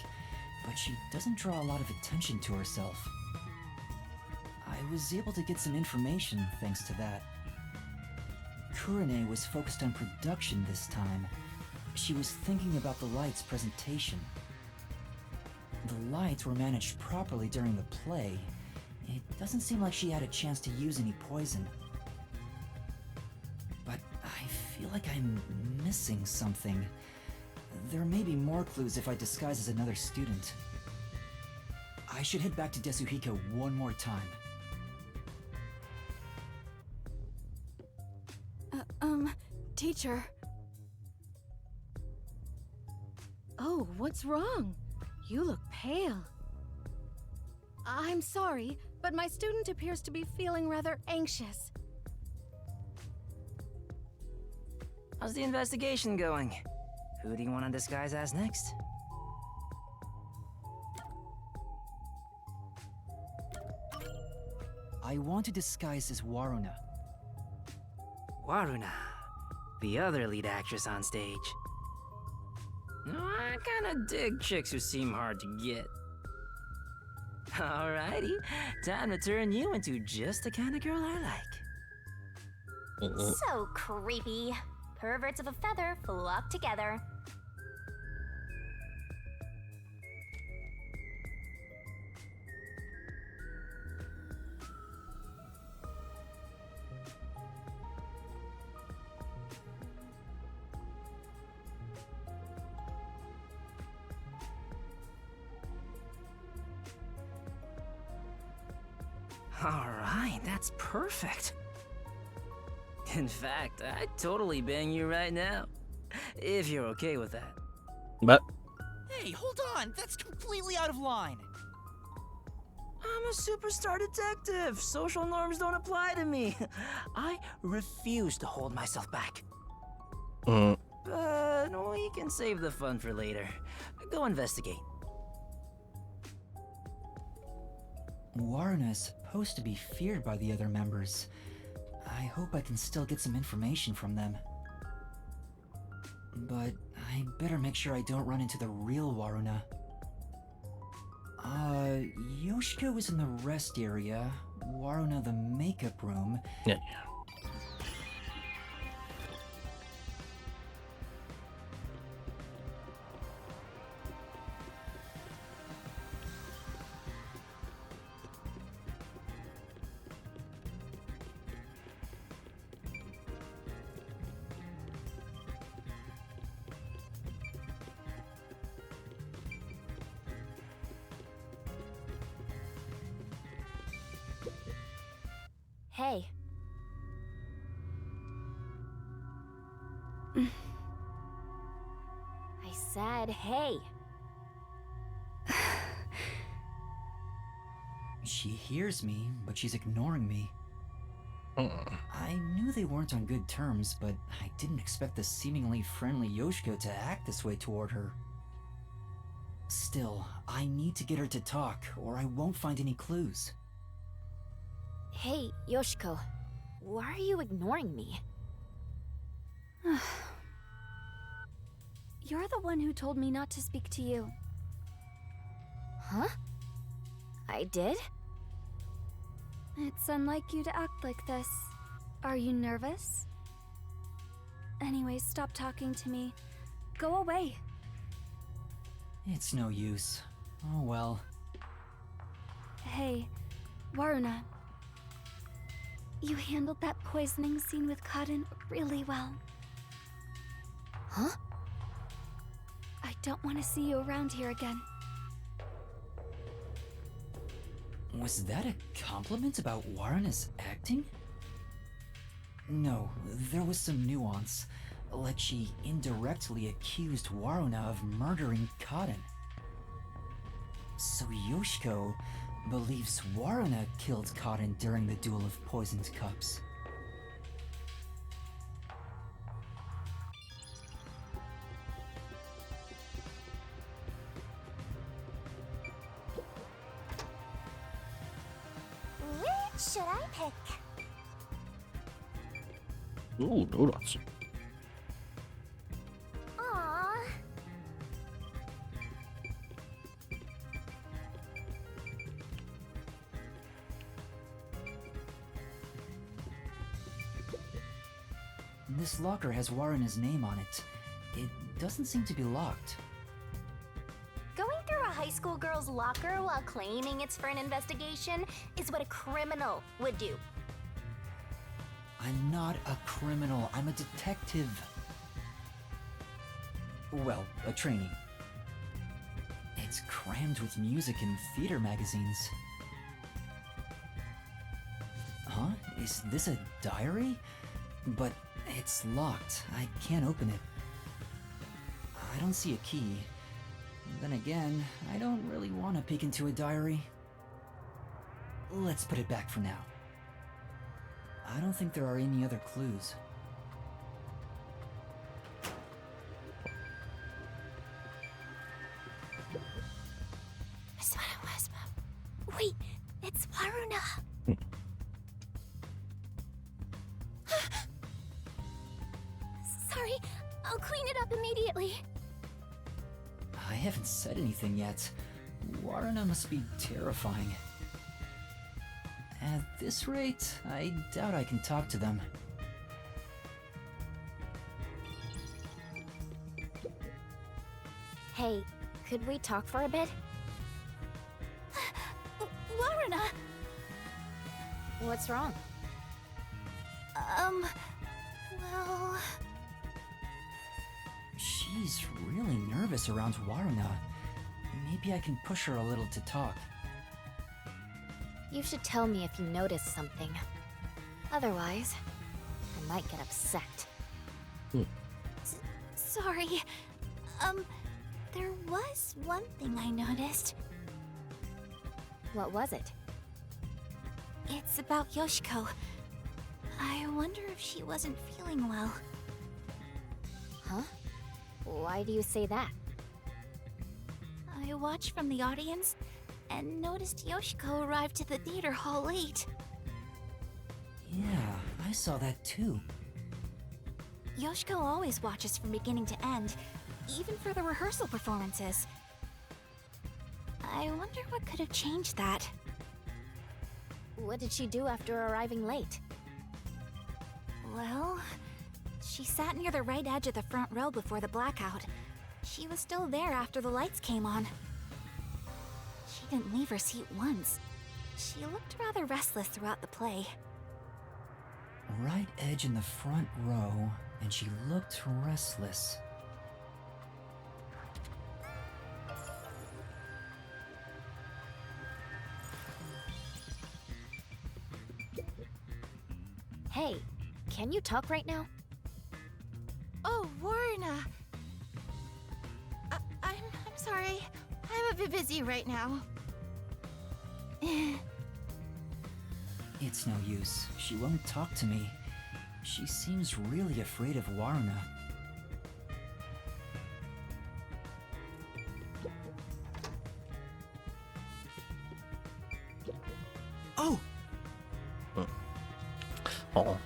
but she doesn't draw a lot of attention to herself. I was able to get some information thanks to that. Kurene was focused on production this time. She was thinking about the lights presentation. The lights were managed properly during the play. It doesn't seem like she had a chance to use any poison. But I feel like I'm missing something. There may be more clues if I disguise as another student. I should head back to Desuhiko one more time. Teacher. Oh, what's wrong? You look pale. I'm sorry, but my student appears to be feeling rather anxious. How's the investigation going? Who do you want to disguise as next? I want to disguise as Waruna. Waruna, the other lead actress on stage. I kinda dig chicks who seem hard to get. Alrighty, time to turn you into just the kind of girl I like. So creepy. Perverts of a feather flock together. Alright, that's perfect. In fact, I'd totally bang you right now. If you're okay with that. But Hey, hold on! That's completely out of line! I'm a superstar detective. Social norms don't apply to me. I refuse to hold myself back. But we can save the fun for later. Go investigate. Waruna is supposed to be feared by the other members. I hope I can still get some information from them. But I better make sure I don't run into the real Waruna. Yoshiko is in the rest area, Waruna the makeup room. yeah. Hey. I said hey. She hears me, but she's ignoring me. I knew they weren't on good terms, but I didn't expect the seemingly friendly Yoshiko to act this way toward her. Still, I need to get her to talk, or I won't find any clues. Hey, Yoshiko. Why are you ignoring me? You're the one who told me not to speak to you. Huh? I did? It's unlike you to act like this. Are you nervous? Anyways, stop talking to me. Go away. It's no use. Oh well. Hey, Waruna. You handled that poisoning scene with Cotton really well. Huh? I don't want to see you around here again. Was that a compliment about Waruna's acting? No, there was some nuance. Like she indirectly accused Waruna of murdering Cotton. So Yoshiko believes Waruna killed Cotton during the duel of poisoned cups. Which should I pick? Ooh, donuts. Aww. This locker has Waruna's name on it. It doesn't seem to be locked. Going through a high school girl's locker while claiming it's for an investigation is what a criminal would do. I'm not a criminal, I'm a detective. Well, a trainee. It's crammed with music and theater magazines. Huh? Is this a diary? But it's locked. I can't open it. I don't see a key. Then again, I don't really want to peek into a diary. Let's put it back for now. I don't think there are any other clues. That's what it was, Mom. Wait, it's Waruna. Sorry, I'll clean it up immediately. I haven't said anything yet. Waruna must be terrifying. At this rate, I doubt I can talk to them. Hey, could we talk for a bit? Waruna! What's wrong? Well... She's really nervous around Waruna. Maybe I can push her a little to talk. You should tell me if you notice something. Otherwise, I might get upset. Sorry. There was one thing I noticed. What was it? It's about Yoshiko. I wonder if she wasn't feeling well. Huh? Why do you say that? I watched from the audience and noticed Yoshiko arrived to the theater hall late. Yeah, I saw that too. Yoshiko always watches from beginning to end, even for the rehearsal performances. I wonder what could have changed that. What did she do after arriving late? Well, she sat near the right edge of the front row before the blackout. She was still there after the lights came on. She didn't leave her seat once. She looked rather restless throughout the play. Right edge in the front row, and she looked restless. Hey, can you talk right now? Oh, Warna! I'm sorry. I'm a bit busy right now. It's no use. She won't talk to me. She seems really afraid of Waruna. Oh! Oh.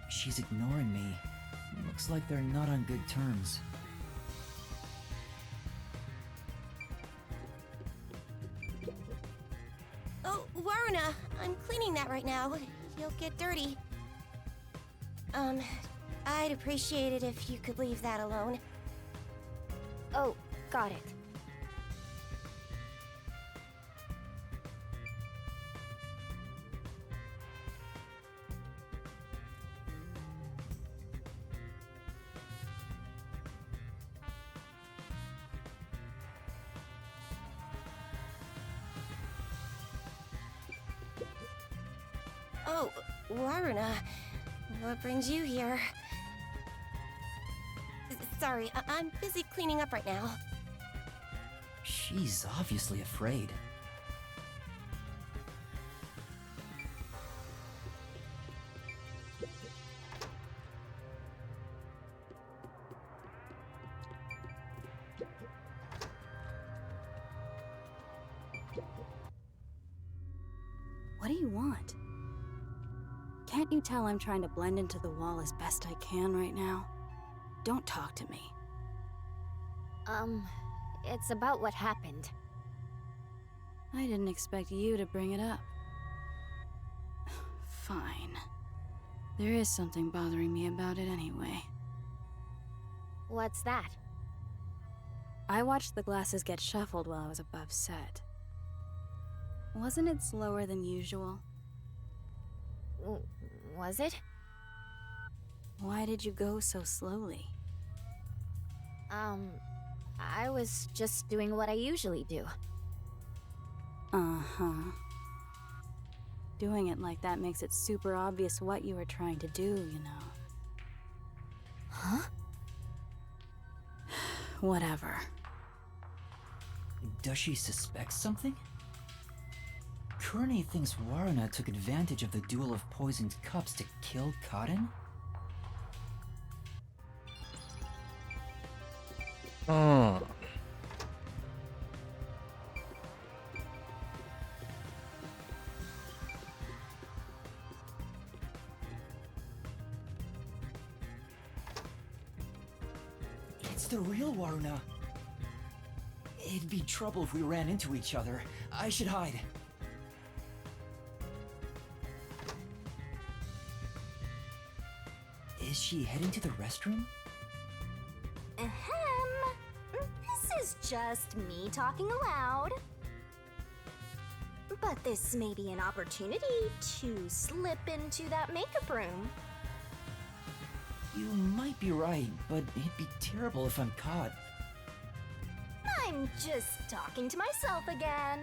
She's ignoring me. Looks like they're not on good terms. Oh, Waruna, I'm cleaning that right now. You'll get dirty. I'd appreciate it if you could leave that alone. Oh, got it. Oh, Waruna, what brings you here? Sorry, I'm busy cleaning up right now. She's obviously afraid. What do you want? Can't you tell I'm trying to blend into the wall as best I can right now? Don't talk to me. It's about what happened. I didn't expect you to bring it up. Fine. There is something bothering me about it anyway. What's that? I watched the glasses get shuffled while I was above set. Wasn't it slower than usual? Was it? Why did you go so slowly? I was just doing what I usually do. Uh-huh. Doing it like that makes it super obvious what you were trying to do, you know. Huh? Whatever. Does she suspect something? Kurane thinks Waruna took advantage of the duel of poisoned cups to kill Karen? Hmm. It's the real Waruna. It'd be trouble if we ran into each other. I should hide. Is she heading to the restroom? Ahem. This is just me talking aloud. But this may be an opportunity to slip into that makeup room. You might be right, but it'd be terrible if I'm caught. I'm just talking to myself again.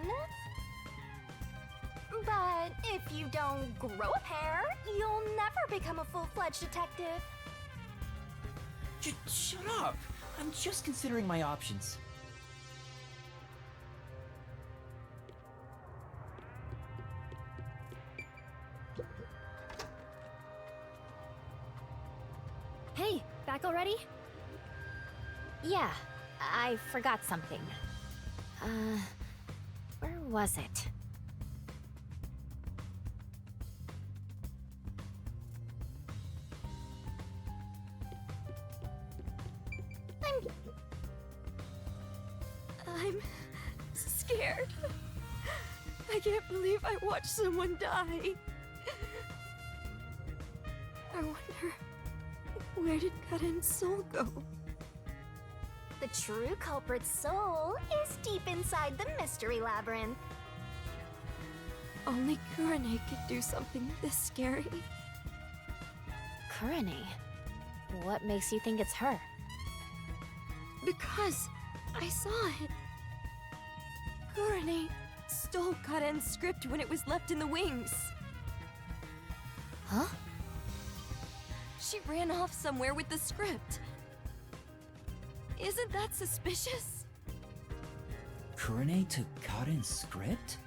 But if you don't grow a pair, you'll never become a full-fledged detective. Shut up! I'm just considering my options. Hey, back already? Yeah, I forgot something. Where was it? I'm scared. I can't believe I watched someone die. I wonder, where did Karen's soul go? The true culprit's soul is deep inside the mystery labyrinth. Only Kurane could do something this scary. Kurane? What makes you think it's her? Because I saw it. Kurane stole Karen's script when it was left in the wings. Huh? She ran off somewhere with the script. Isn't that suspicious? Kurane took Karen's script?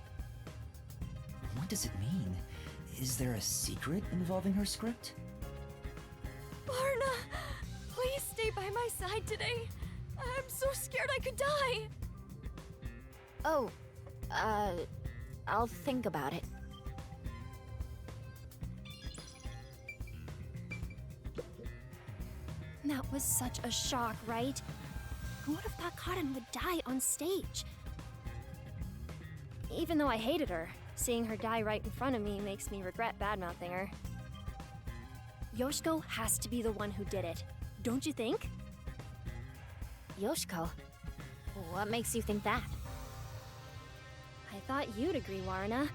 What does it mean? Is there a secret involving her script? Varna, please stay by my side today. I'm so scared I could die. Oh, I'll think about it. That was such a shock, right? Who would have thought Karen would die on stage? Even though I hated her, seeing her die right in front of me makes me regret badmouthing her. Yoshiko has to be the one who did it, don't you think? Yoshiko? What makes you think that? I thought you'd agree, Waruna.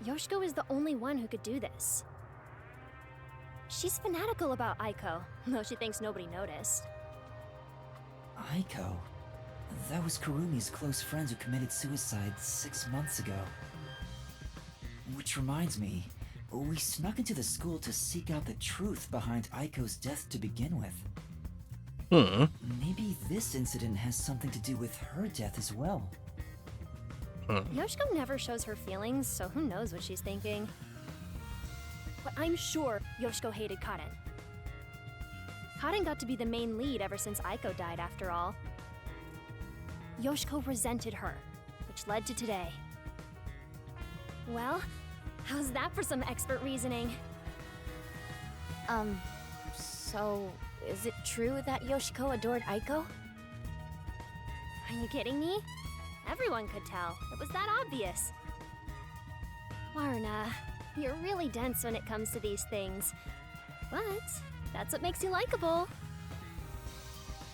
Yoshiko is the only one who could do this. She's fanatical about Aiko, though she thinks nobody noticed. Aiko? That was Kurumi's close friend who committed suicide 6 months ago. Which reminds me, we snuck into the school to seek out the truth behind Aiko's death to begin with. Maybe this incident has something to do with her death as well. Yoshiko never shows her feelings, so who knows what she's thinking. But I'm sure Yoshiko hated Karen. Karen got to be the main lead ever since Aiko died, after all. Yoshiko resented her, which led to today. Well, how's that for some expert reasoning? So is it true that Yoshiko adored Aiko? Are you kidding me? Everyone could tell. It was that obvious. Waruna, you're really dense when it comes to these things. But that's what makes you likable.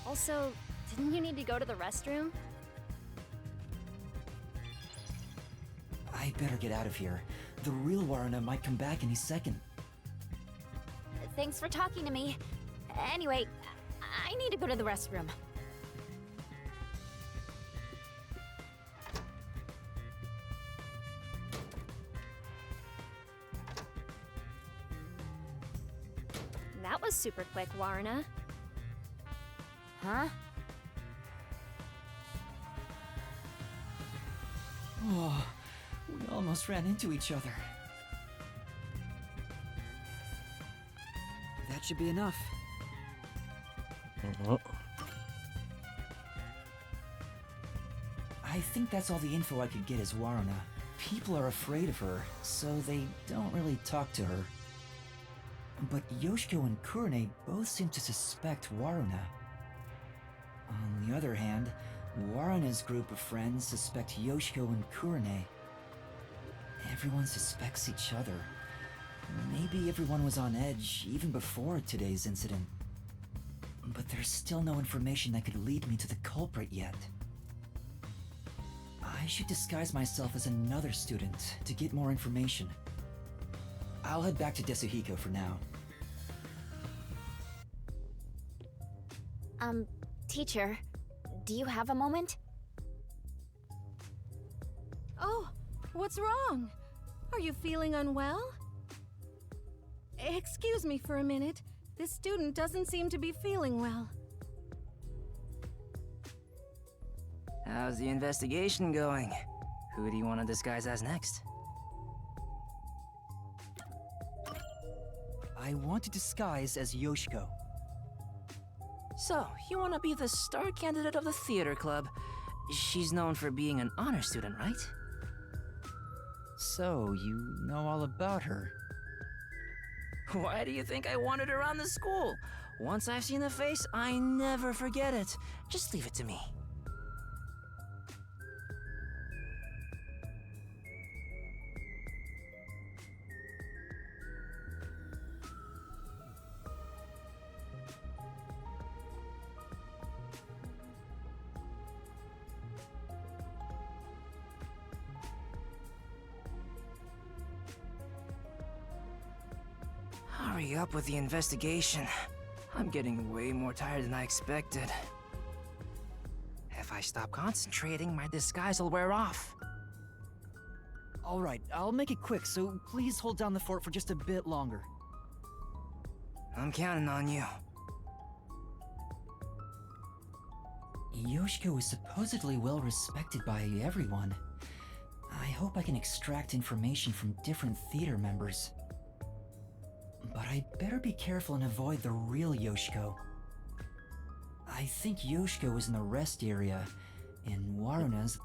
Also, Didn't you need to go to the restroom? I better get out of here. The real Waruna might come back any second. Thanks for talking to me. Anyway, I need to go to the restroom. That was super quick, Waruna. Huh? Oh, we almost ran into each other. That should be enough. I think that's all the info I could get as Waruna. People are afraid of her, so they don't really talk to her. But Yoshiko and Kurone both seem to suspect Waruna. On the other hand, Waruna's group of friends suspect Yoshiko and Kurone. Everyone suspects each other. Maybe everyone was on edge even before today's incident. But there's still no information that could lead me to the culprit yet. I should disguise myself as another student to get more information. I'll head back to Desuhiko for now. Teacher, do you have a moment? Oh, what's wrong? Are you feeling unwell? Excuse me for a minute. This student doesn't seem to be feeling well. How's the investigation going? Who do you want to disguise as next? I want to disguise as Yoshiko. So, you want to be the star candidate of the theater club. She's known for being an honor student, right? So, you know all about her. Why do you think I wanted her on the school? Once I've seen the face, I never forget it. Just leave it to me. Hurry up with the investigation. I'm getting way more tired than I expected. If I stop concentrating, my disguise will wear off. Alright, I'll make it quick, so please hold down the fort for just a bit longer. I'm counting on you. Yoshiko is supposedly well respected by everyone. I hope I can extract information from different theater members. But I better be careful and avoid the real Yoshiko. I think Yoshiko is in the rest area, and Waruna's...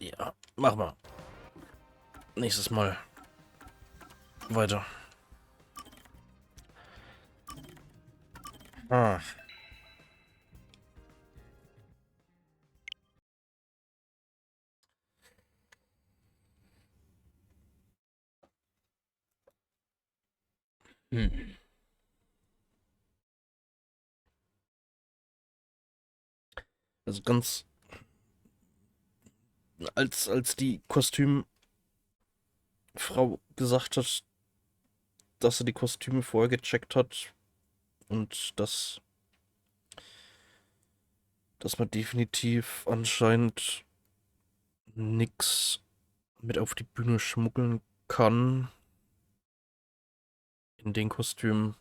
Ja, mach mal. Nächstes Mal. Weiter. Ah. Also ganz... Als die Kostümfrau gesagt hat, dass sie die Kostüme vorher gecheckt hat und dass man definitiv anscheinend nix mit auf die Bühne schmuggeln kann in den Kostümen.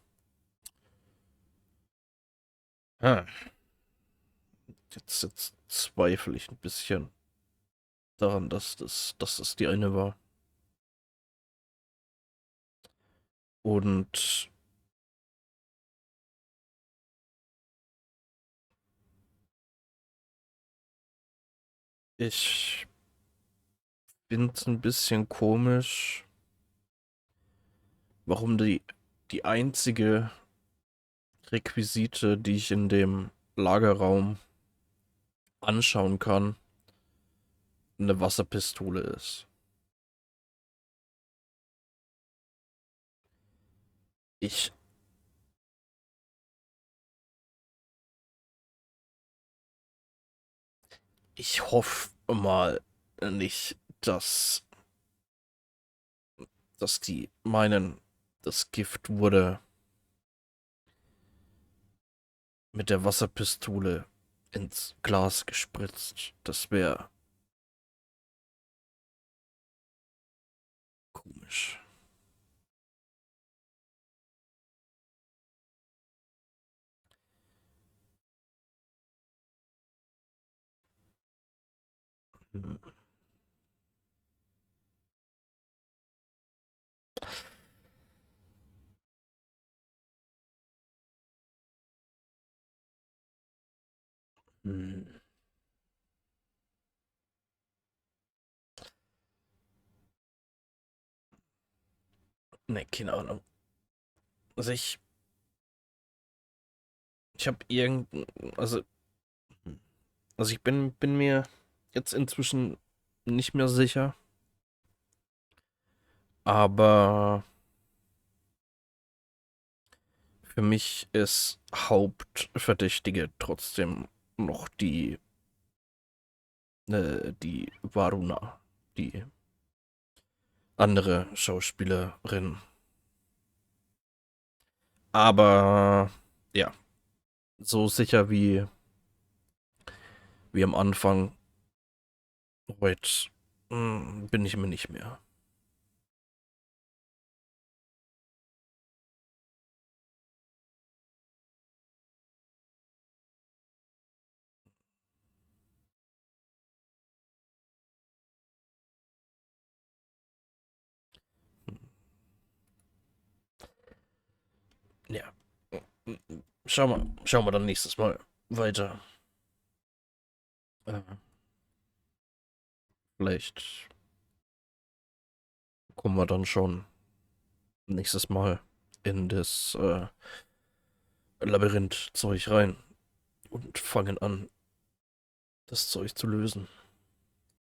Jetzt zweifle ich ein bisschen daran, dass das die eine war. Und ich finde es ein bisschen komisch, warum die einzige Requisite, die ich in dem Lagerraum anschauen kann, eine Wasserpistole ist. Ich hoffe mal nicht, dass die meinen, das Gift wurde mit der Wasserpistole ins Glas gespritzt. Das wäre komisch. Hm. Hm. Ne, keine Ahnung. Also ich habe also, also ich bin mir jetzt inzwischen nicht mehr sicher, aber für mich ist Hauptverdächtige trotzdem noch die Varuna, die andere Schauspielerin. Aber ja, so sicher wie am Anfang heute bin ich mir nicht mehr. Ja. Schauen wir dann nächstes Mal weiter. Vielleicht kommen wir dann schon nächstes Mal in das Labyrinth-Zeug rein und fangen an, das Zeug zu lösen.